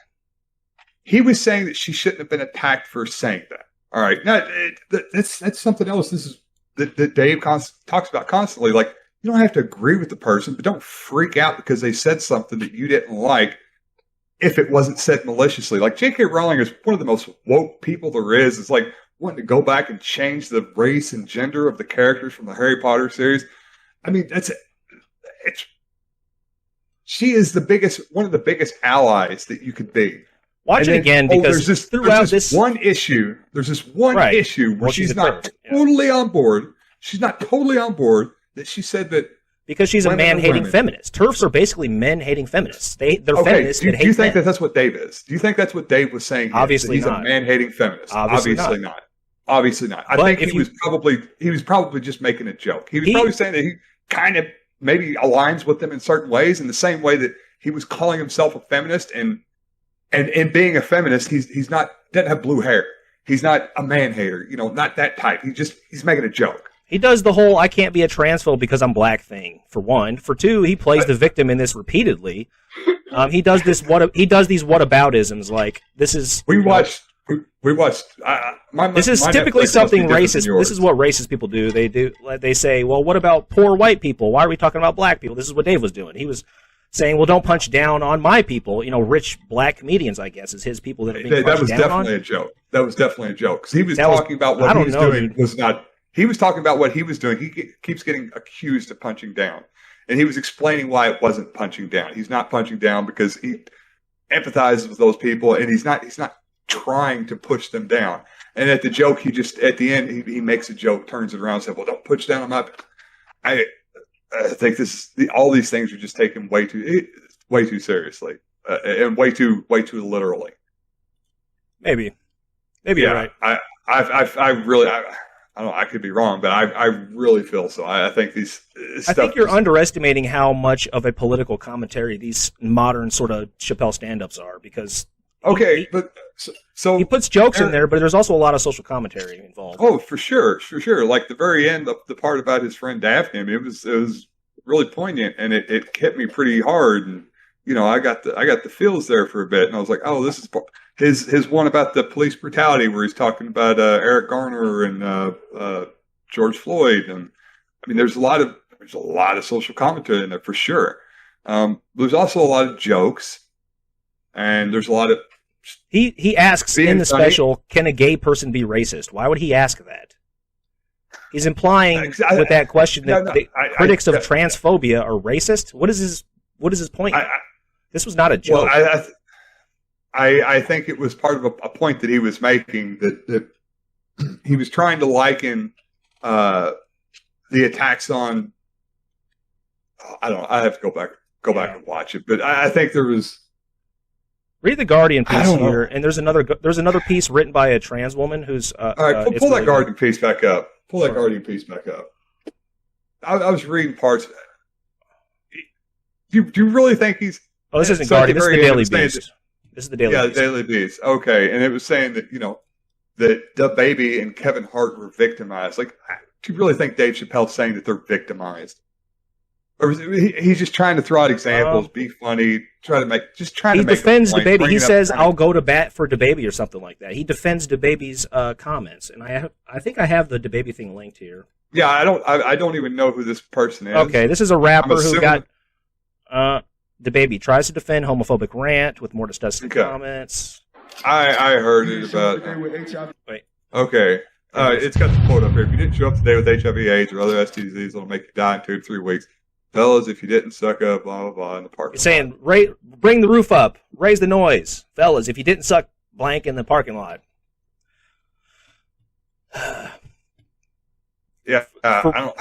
Speaker 1: he was saying that she shouldn't have been attacked for saying that. All right, now that's something else. This is that Dave talks about constantly. Like, you don't have to agree with the person, but don't freak out because they said something that you didn't like if it wasn't said maliciously. Like, J.K. Rowling is one of the most woke people there is. It's like wanting to go back and change the race and gender of the characters from the Harry Potter series. I mean, she is one of the biggest allies that you could be.
Speaker 2: Watch it again, because there's this
Speaker 1: one issue where she's not totally on board. She's not totally on board that she said that
Speaker 2: because she's a man-hating feminist. TERFs are basically men-hating feminists. They're feminists that hate men.
Speaker 1: Do you think that's what Dave is? Do you think that's what Dave was saying?
Speaker 2: Obviously
Speaker 1: he's
Speaker 2: not.
Speaker 1: A man-hating feminist. Obviously not. Obviously not. I think he was probably just making a joke. He was probably saying that he kind of maybe aligns with them in certain ways, in the same way that he was calling himself a feminist, and being a feminist, doesn't have blue hair. He's not a man hater, not that type. He's making a joke.
Speaker 2: He does the whole "I can't be a transphobe because I'm black" thing. For one, for two, he plays the victim in this repeatedly. He does these whataboutisms. Like, this is
Speaker 1: we watched.
Speaker 2: This is typically something racist. This is what racist people do. They say, "Well, what about poor white people? Why are we talking about black people?" This is what Dave was doing. He was saying, "Well, don't punch down on my people." Rich black comedians, I guess, is his people that are being punched down on.
Speaker 1: That was definitely a joke. That was definitely a joke, because he was talking about what he was doing was not. He was talking about what he was doing. He keeps getting accused of punching down, and he was explaining why it wasn't punching down. He's not punching down because he empathizes with those people, and he's not trying to push them down. And at the end, he makes a joke, turns it around, and says, "Well, don't push down on my." I think all these things are just taken way too seriously, and way too literally.
Speaker 2: Maybe you're right.
Speaker 1: I really. I don't know, I could be wrong, but I really feel so. I think I
Speaker 2: think you're underestimating how much of a political commentary these modern sort of Chappelle stand-ups are, because
Speaker 1: Okay, but so
Speaker 2: he puts jokes in there, but there's also a lot of social commentary involved.
Speaker 1: Oh, for sure. Like the very end of the part about his friend Daphne, it was really poignant, and it hit me pretty hard. And I got the feels there for a bit, and I was like, oh, this is his one about the police brutality, where he's talking about Eric Garner and George Floyd, and I mean, there's a lot of social commentary in there for sure. There's also a lot of jokes, and there's a lot of
Speaker 2: he asks in the special, can a gay person be racist? Why would he ask that? He's implying with that question that critics of transphobia are racist. What is his point? This was not a joke.
Speaker 1: Well, I think it was part of a point that he was making, that he was trying to liken the attacks on. I don't know. I have to go back and watch it, but I think there was.
Speaker 2: Read the Guardian piece here, and there's another piece written by a trans woman who's.
Speaker 1: All right, pull that Guardian piece back up. Guardian piece back up. I was reading parts. Do you really think he's?
Speaker 2: Oh, this isn't Guardian. This is the Daily Beast. This is the Daily Beast.
Speaker 1: Yeah, the Daily Beast. Okay, and it was saying that that the baby and Kevin Hart were victimized. Like, do you really think Dave Chappelle's saying that they're victimized? Or he's just trying to throw out examples, be funny, He
Speaker 2: defends DaBaby. He says, "I'll go to bat for DaBaby" or something like that. He defends DaBaby's comments, and I think I have the DaBaby thing linked here.
Speaker 1: Yeah, I don't even know who this person is.
Speaker 2: Okay, this is a rapper who got DaBaby tries to defend homophobic rant with more disgusting comments.
Speaker 1: I heard it about.
Speaker 2: Wait.
Speaker 1: Okay. It's got the quote up here. If you didn't show up today with HIV/AIDS or other STDs, it'll make you die in 2 to 3 weeks. Fellas, if you didn't suck up, blah, blah, blah, in the parking lot.
Speaker 2: He's saying, bring the roof up. Raise the noise. Fellas, if you didn't suck blank in the parking lot.
Speaker 1: Yeah. I don't...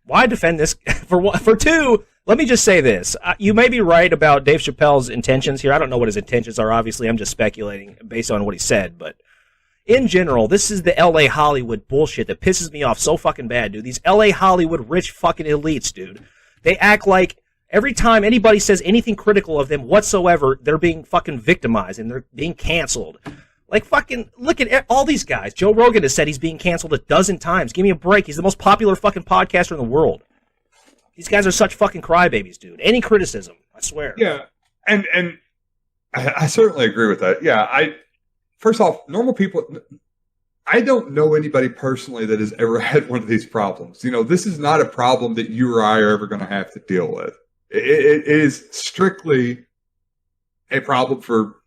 Speaker 2: Why defend this? For two, let me just say this. You may be right about Dave Chappelle's intentions here. I don't know what his intentions are, obviously. I'm just speculating based on what he said. But in general, this is the L.A. Hollywood bullshit that pisses me off so fucking bad, dude. These L.A. Hollywood rich fucking elites, dude. They act like every time anybody says anything critical of them whatsoever, they're being fucking victimized and they're being canceled. Like, fucking, look at all these guys. Joe Rogan has said he's being canceled 12 times. Give me a break. He's the most popular fucking podcaster in the world. These guys are such fucking crybabies, dude. Any criticism, I swear.
Speaker 1: Yeah, and I certainly agree with that. Yeah, first off, normal people... I don't know anybody personally that has ever had one of these problems. This is not a problem that you or I are ever going to have to deal with. It is strictly a problem for,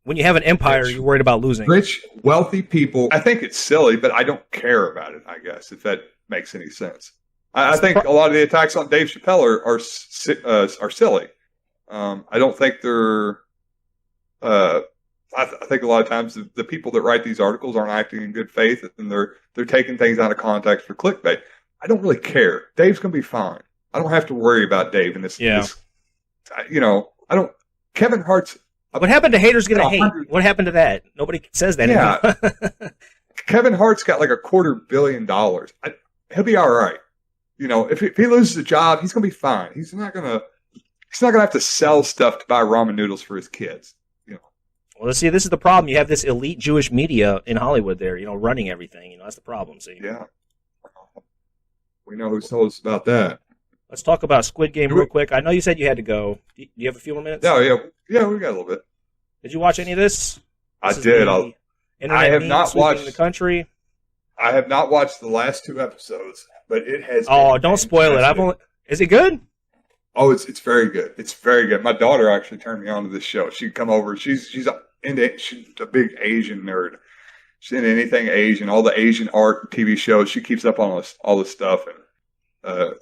Speaker 2: when you have an empire, you're worried about losing.
Speaker 1: Rich, wealthy people. I think it's silly, but I don't care about it, I guess, if that makes any sense. I think a lot of the attacks on Dave Chappelle are silly. I don't think they're... I think a lot of times the people that write these articles aren't acting in good faith, and they're taking things out of context for clickbait. I don't really care. Dave's going to be fine. I don't have to worry about Dave in this.
Speaker 2: Yeah.
Speaker 1: I don't. Kevin Hart's.
Speaker 2: What happened to haters gonna hate? What happened to that? Nobody says that anymore.
Speaker 1: Kevin Hart's got like $250 million. He'll be all right. If he loses a job, he's going to be fine. He's not going to have to sell stuff to buy ramen noodles for his kids.
Speaker 2: Well, let's see. This is the problem. You have this elite Jewish media in Hollywood there, running everything. That's the problem. See?
Speaker 1: Yeah. We know who's told us about that.
Speaker 2: Let's talk about Squid Game real quick. I know you said you had to go. Do you have a few more minutes?
Speaker 1: Yeah, we got a little bit.
Speaker 2: Did you watch any of this?
Speaker 1: I did. I have not watched
Speaker 2: the country.
Speaker 1: I have not watched the last 2 episodes, but it has.
Speaker 2: Oh, don't spoil it. Is it good?
Speaker 1: Oh, it's very good. It's very good. My daughter actually turned me on to this show. She'd come over. She's a big Asian nerd. She's into anything Asian, all the Asian art and TV shows. She keeps up on all this stuff. And,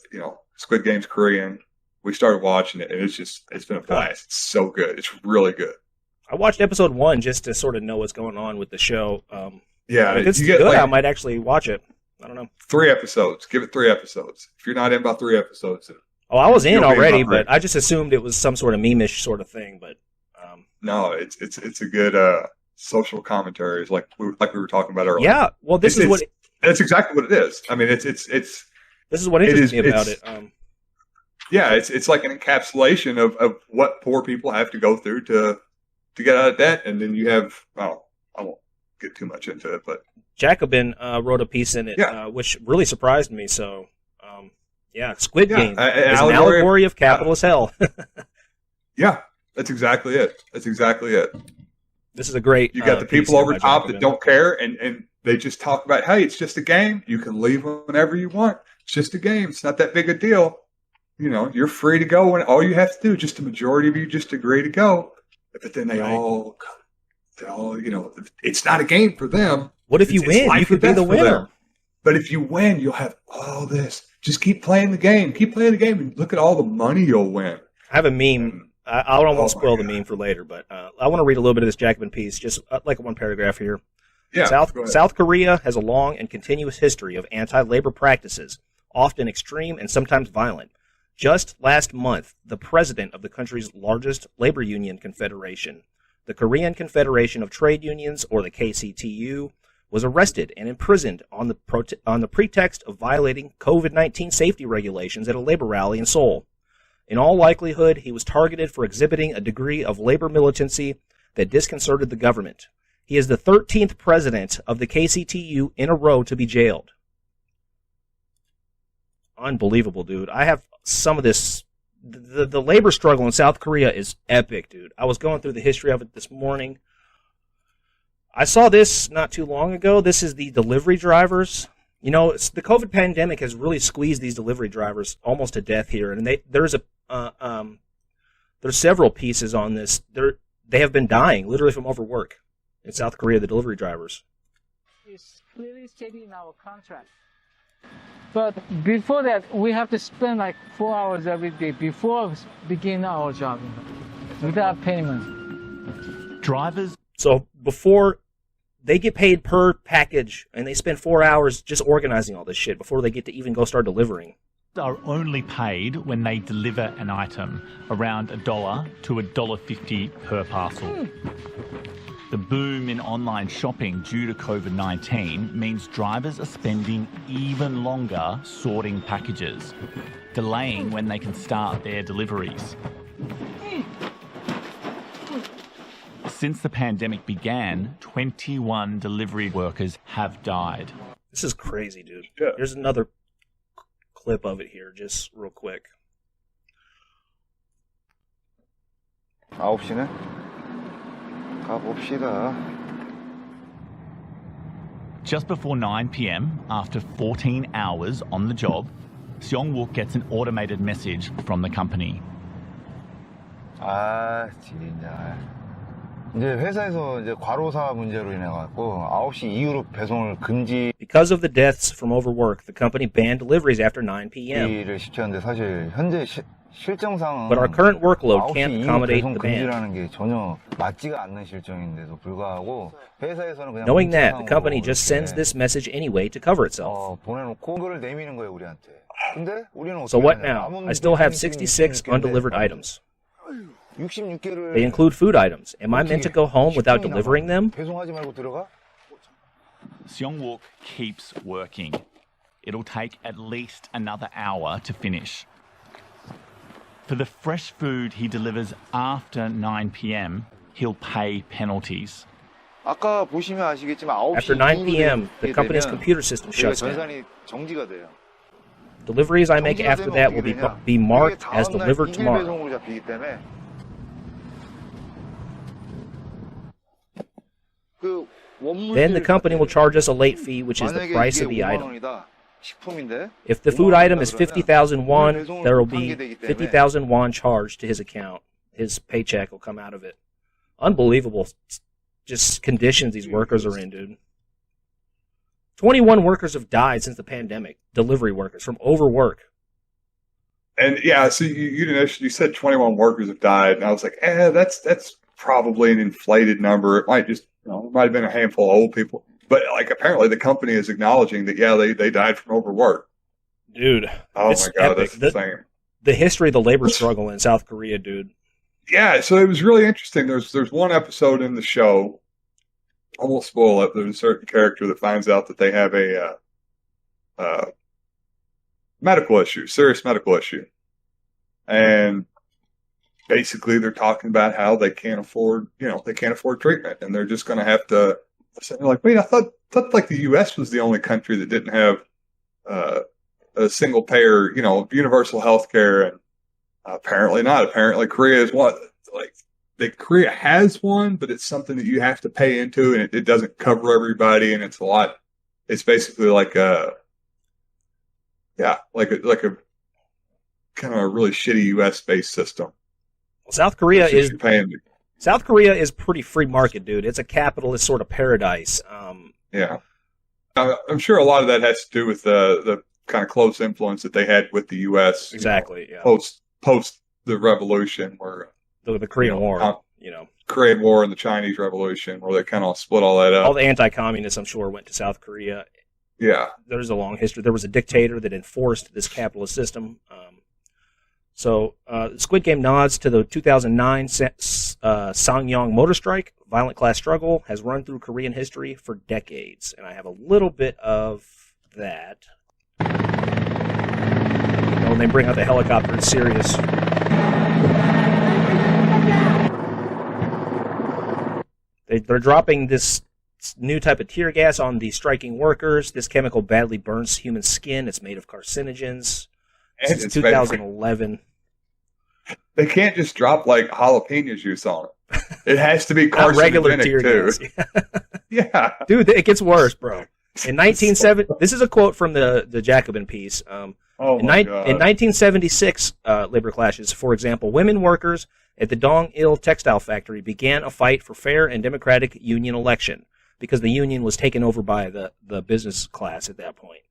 Speaker 1: Squid Game's Korean. We started watching it, and it's been a blast. It's so good. It's really good.
Speaker 2: I watched episode 1 just to sort of know what's going on with the show.
Speaker 1: If
Speaker 2: it's good, I might actually watch it. I don't know.
Speaker 1: 3 episodes. Give it 3 episodes. If you're not in about 3 episodes.
Speaker 2: Oh, I was in already, but I just assumed it was some sort of meme-ish sort of thing. But
Speaker 1: no, it's a good social commentary, like we were talking about earlier.
Speaker 2: Yeah, well, that's
Speaker 1: exactly what it is. I mean, this
Speaker 2: is what interests me about it.
Speaker 1: It's like an encapsulation of what poor people have to go through to to get out of debt, and then you have, well, I won't get too much into it, but
Speaker 2: Jacobin wrote a piece in it, which really surprised me. So, Squid Game is an allegory of capitalist hell.
Speaker 1: Yeah, that's exactly it.
Speaker 2: This is a great.
Speaker 1: You got the people over top that don't care, and they just talk about, hey, it's just a game. You can leave whenever you want. It's just a game. It's not that big a deal. You're free to go, and all you have to do, just the majority of you just agree to go. But then they all, it's not a game for them.
Speaker 2: What if you win? You could be the winner.
Speaker 1: But if you win, you'll have all this. Just keep playing the game. Keep playing the game, and look at all the money you'll win.
Speaker 2: I have a meme. I don't want to spoil the meme for later, but I want to read a little bit of this Jacobin piece, just like one paragraph here.
Speaker 1: Yeah,
Speaker 2: South Korea has a long and continuous history of anti-labor practices, often extreme and sometimes violent. Just last month, the president of the country's largest labor union confederation, the Korean Confederation of Trade Unions, or the KCTU, was arrested and imprisoned on the pretext of violating COVID-19 safety regulations at a labor rally in Seoul. In all likelihood, he was targeted for exhibiting a degree of labor militancy that disconcerted the government. He is the 13th president of the KCTU in a row to be jailed. Unbelievable, dude. I have some of this. The labor struggle in South Korea is epic, dude. I was going through the history of it this morning. I saw this not too long ago. This is the delivery drivers. The COVID pandemic has really squeezed these delivery drivers almost to death here, and there's several pieces on this. They have been dying literally from overwork in South Korea. The delivery drivers.
Speaker 11: It's clearly stated in our contract. But before that, we have to spend like 4 hours every day before begin our job without payment.
Speaker 3: Drivers.
Speaker 2: So before they get paid per package, and they spend 4 hours just organizing all this shit before they get to even go start delivering.
Speaker 12: Are only paid when they deliver an item, around $1 to $1.50 per parcel. The boom in online shopping due to COVID-19 means drivers are spending even longer sorting packages, delaying when they can start their deliveries. Since the pandemic began, 21 delivery workers have died.
Speaker 2: This is crazy, dude. Yeah. Here's another clip of it here, just real quick.
Speaker 13: 9시네? 가봅시다.
Speaker 12: Just before 9 p.m., after 14 hours on the job, Seong-wook gets an automated message from the company.
Speaker 13: 진짜. 이제 회사에서 이제 과로사 문제로 인해 갖고 9시 이후로 배송을 금지.
Speaker 2: Because of the deaths from overwork, the company banned deliveries after 9 p.m.
Speaker 13: 를 시켰는데 사실 현재 실정상은
Speaker 2: But our current workload can't accommodate the ban.
Speaker 13: 금지라는 게 전혀 맞지가 않는 실정인데도 불구하고 회사에서는 그냥
Speaker 2: Knowing that, the company just sends this message anyway to cover itself.
Speaker 13: 보내놓고 그걸 내미는 거예요 우리한테. 근데 우리는
Speaker 2: So what now? I still have 66 undelivered items. They include food items. Am I meant to go home without delivering them?
Speaker 12: Seong-wook keeps working. It'll take at least another hour to finish. For the fresh food he delivers after 9 p.m., he'll pay penalties.
Speaker 2: After 9 p.m., the company's computer system shuts down. Deliveries I make after that will be marked as delivered tomorrow. Then the company will charge us a late fee, which is the price of the item. If the food item is 50,000 won, there will be 50,000 won charged to his account. His paycheck will come out of it. Unbelievable just conditions these workers are in, dude. 21 workers have died since the pandemic, delivery workers, from overwork.
Speaker 1: And yeah, so you said 21 workers have died, and I was like, that's probably an inflated number. It might just, it might have been a handful of old people. But like, apparently the company is acknowledging that, they died from overwork.
Speaker 2: Dude,
Speaker 1: oh my God,
Speaker 2: epic.
Speaker 1: That's insane.
Speaker 2: The history of the labor struggle in South Korea, dude.
Speaker 1: Yeah, so it was really interesting. There's one episode in the show, I won't spoil it, there's a certain character that finds out that they have a medical issue, serious medical issue. And basically they're talking about how they can't afford treatment, and they're just going to have to. They're like, wait, I thought like the U.S. was the only country that didn't have a single payer, universal health care, and apparently not. Apparently, Korea is one. Like, Korea has one, but it's something that you have to pay into, and it doesn't cover everybody, and it's a lot. It's basically like a kind of a really shitty U.S. based system.
Speaker 2: Well, South Korea is pretty free market, dude. It's a capitalist sort of paradise.
Speaker 1: Yeah, I'm sure a lot of that has to do with the kind of close influence that they had with the U.S.
Speaker 2: Exactly. Yeah.
Speaker 1: Post the revolution, where
Speaker 2: the Korean War,
Speaker 1: Korean War and the Chinese Revolution, where they kind of split all that up.
Speaker 2: All the anti-communists, I'm sure, went to South Korea.
Speaker 1: Yeah.
Speaker 2: There's a long history. There was a dictator that enforced this capitalist system. So Squid Game nods to the 2009 Sangyong motor strike. Violent class struggle has run through Korean history for decades. And I have a little bit of that. When they bring out the helicopter, it's serious. They're dropping this new type of tear gas on the striking workers. This chemical badly burns human skin. It's made of carcinogens. Since 2011.
Speaker 1: They can't just drop like jalapeno juice on it. It has to be carcinogenic
Speaker 2: regular tear
Speaker 1: too.
Speaker 2: gas.
Speaker 1: Yeah.
Speaker 2: Dude, it gets worse, bro. In 1970, this is a quote from the Jacobin piece. In 1976, labor clashes, for example, women workers at the Dong-il textile factory began a fight for fair and democratic union election because the union was taken over by the business class at that point.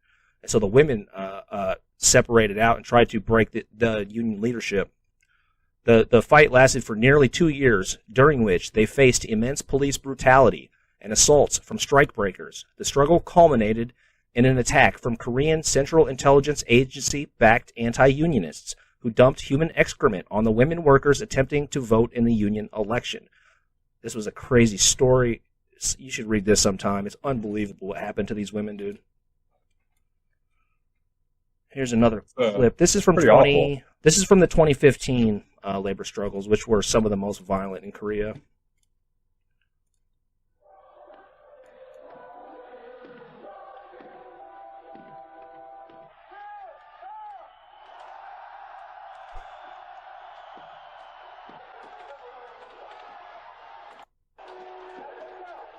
Speaker 2: And so the women separated out and tried to break the union leadership. The fight lasted for nearly 2 years, during which they faced immense police brutality and assaults from strikebreakers. The struggle culminated in an attack from Korean Central Intelligence Agency-backed anti-unionists who dumped human excrement on the women workers attempting to vote in the union election. This was a crazy story. You should read this sometime. It's unbelievable what happened to these women, dude. Here's another clip. This is from This is from the 2015 labor struggles, which were some of the most violent in Korea.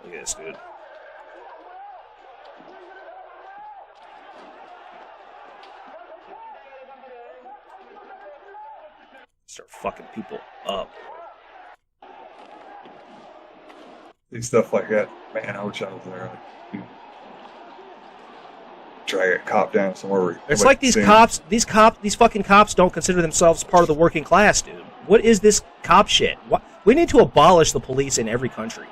Speaker 2: Look at this, dude. Start fucking people up.
Speaker 1: See stuff like that. Man, I wish I was there. Drag a cop down somewhere.
Speaker 2: It's like these fucking cops don't consider themselves part of the working class, dude. What is this cop shit? We need to abolish the police in every country.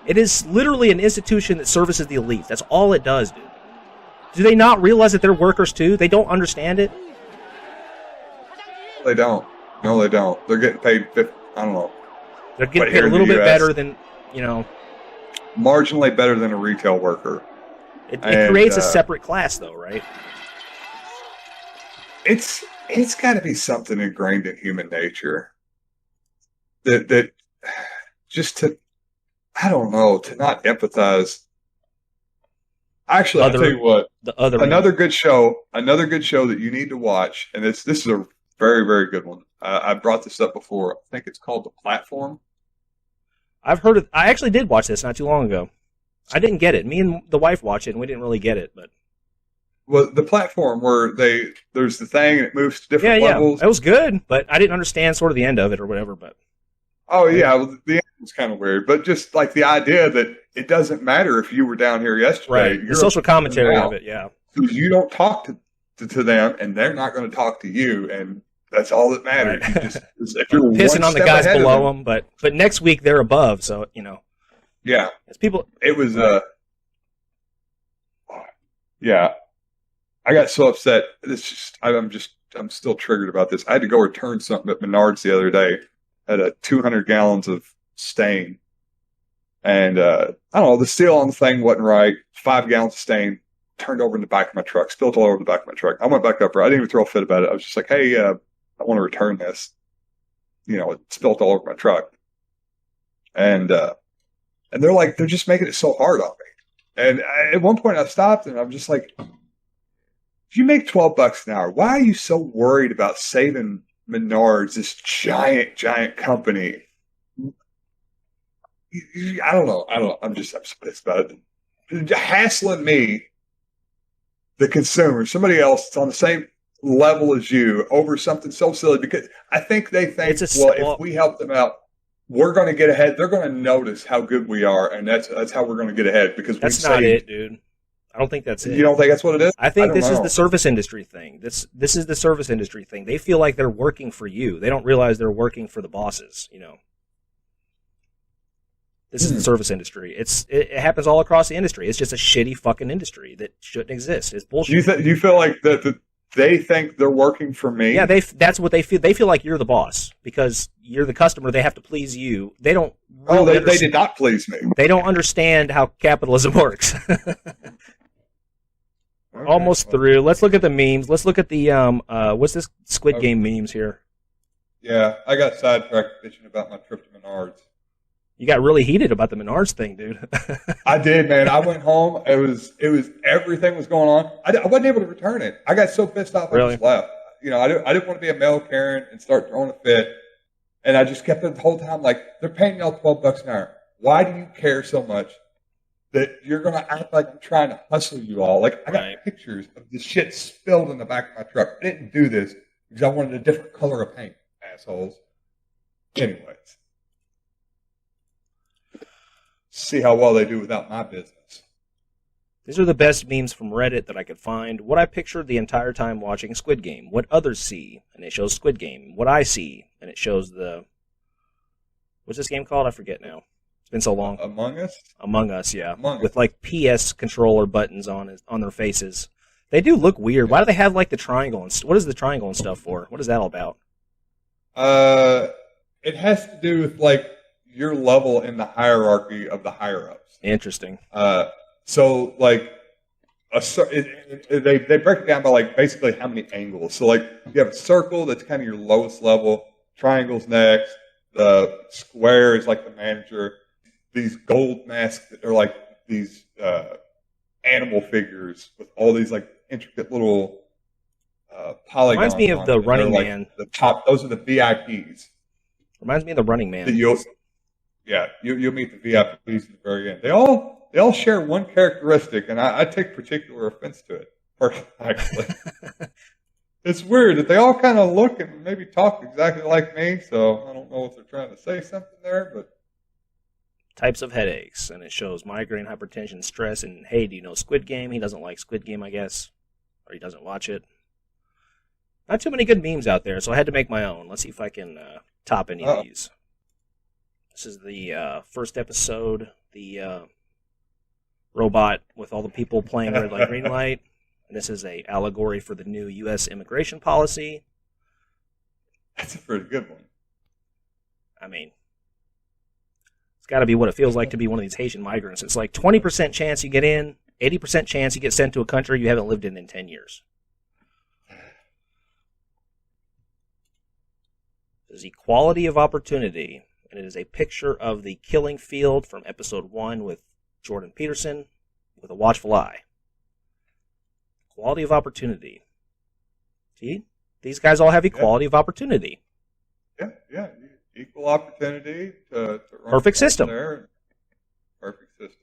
Speaker 2: It is literally an institution that services the elite. That's all it does, dude. Do they not realize that they're workers too? They don't understand it?
Speaker 1: They don't. No, they don't. They're getting paid, I don't know.
Speaker 2: They're getting paid a little bit better than,
Speaker 1: marginally better than a retail worker.
Speaker 2: It creates a separate class, though, right?
Speaker 1: It's got to be something ingrained in human nature that just to, I don't know, to not empathize. Actually, I'll tell you what. Another good show that you need to watch, and this is a very, very good one. I brought this up before. I think it's called The Platform.
Speaker 2: I've heard of. I actually did watch this not too long ago. I didn't get it. Me and the wife watched it, and we didn't really get it. But
Speaker 1: The Platform, where there's the thing, and it moves to different levels.
Speaker 2: It was good, but I didn't understand sort of the end of it or whatever. But
Speaker 1: the end was kind of weird. But just like the idea that it doesn't matter if you were down here yesterday.
Speaker 2: Right. The social commentary of it, yeah.
Speaker 1: You don't talk to them, and they're not going to talk to you, and that's all that matters.
Speaker 2: Right.
Speaker 1: If you're
Speaker 2: pissing on the guys below them, but next week they're above, so
Speaker 1: Yeah,
Speaker 2: it's people.
Speaker 1: It was yeah. I got so upset. I'm still triggered about this. I had to go return something at Menards the other day. Had 200 gallons of stain, and I don't know, the seal on the thing wasn't right. 5 gallons of stain turned over in the back of my truck, spilled all over the back of my truck. I went back up there. I didn't even throw a fit about it. I was just like, hey, I want to return this. it spilt all over my truck. And they're like, they're just making it so hard on me. And at one point I stopped and I'm just like, if you make $12 an hour, why are you so worried about saving Menards, this giant, giant company? I don't know. I'm just pissed about it. Hassling me, the consumer, somebody else that's on the same level as you over something so silly, because I think they think, if we help them out, we're going to get ahead. They're going to notice how good we are, and that's how we're going to get ahead, because
Speaker 2: that's not it, dude. I don't think that's it.
Speaker 1: You don't think that's what it is?
Speaker 2: I think this is the service industry thing. This is the service industry thing. They feel like they're working for you. They don't realize they're working for the bosses, This is the service industry. It happens all across the industry. It's just a shitty fucking industry that shouldn't exist. It's bullshit.
Speaker 1: Do you feel like that they think they're working for me?
Speaker 2: Yeah, that's what they feel. They feel like you're the boss because you're the customer. They have to please you. They don't.
Speaker 1: Really they did not please me.
Speaker 2: They don't understand how capitalism works. Okay, almost through. Let's look at the memes. Let's look at the what's this Squid Game memes here?
Speaker 1: Yeah, I got sidetracked bitching about my trip to Menards.
Speaker 2: You got really heated about the Menards thing, dude.
Speaker 1: I did, man. I went home. It was everything was going on. I wasn't able to return it. I got so pissed off. I just left. I didn't want to be a male Karen and start throwing a fit. And I just kept it the whole time like, they're paying y'all $12 an hour. Why do you care so much that you're going to act like I'm trying to hustle you all? Like, I got pictures of this shit spilled in the back of my truck. I didn't do this because I wanted a different color of paint, assholes. Anyways. See how well they do without my business.
Speaker 2: These are the best memes from Reddit that I could find. What I pictured the entire time watching Squid Game. What others see, and it shows Squid Game. What I see, and it shows the... What's this game called? I forget now. It's been so long.
Speaker 1: Among Us?
Speaker 2: Among Us, yeah.
Speaker 1: Among
Speaker 2: with like PS controller buttons on their faces. They do look weird. Why do they have like the triangle? What is the triangle and stuff for? What is that all about?
Speaker 1: It has to do with like your level in the hierarchy of the higher-ups.
Speaker 2: Interesting.
Speaker 1: So, like, they break it down by, like, basically how many angles. So, like, you have a circle that's kind of your lowest level, triangle's next, the square is, like, the manager. These gold masks that are, like, these animal figures with all these, like, intricate little polygons.
Speaker 2: Reminds me of the Running
Speaker 1: like
Speaker 2: Man.
Speaker 1: The top, those are the VIPs.
Speaker 2: Reminds me of the Running Man.
Speaker 1: You'll meet the VIPs at the very end. They all share one characteristic, and I take particular offense to it, personally, actually. It's weird that they all kind of look and maybe talk exactly like me, so I don't know if they're trying to say something there, but...
Speaker 2: Types of headaches, and it shows migraine, hypertension, stress, and hey, do you know Squid Game? He doesn't like Squid Game, I guess, or he doesn't watch it. Not too many good memes out there, so I had to make my own. Let's see if I can top any of these. This is the first episode, the robot with all the people playing red light, green light. And this is a allegory for the new U.S. immigration policy.
Speaker 1: That's a pretty good one.
Speaker 2: I mean, it's got to be what it feels like to be one of these Haitian migrants. It's like 20% chance you get in, 80% chance you get sent to a country you haven't lived in 10 years. This is equality of opportunity. And it is a picture of the killing field from episode 1 with Jordan Peterson with a watchful eye. Quality of opportunity. See? These guys all have equality of opportunity.
Speaker 1: Yeah. Equal opportunity to run
Speaker 2: perfect system.
Speaker 1: There. Perfect system.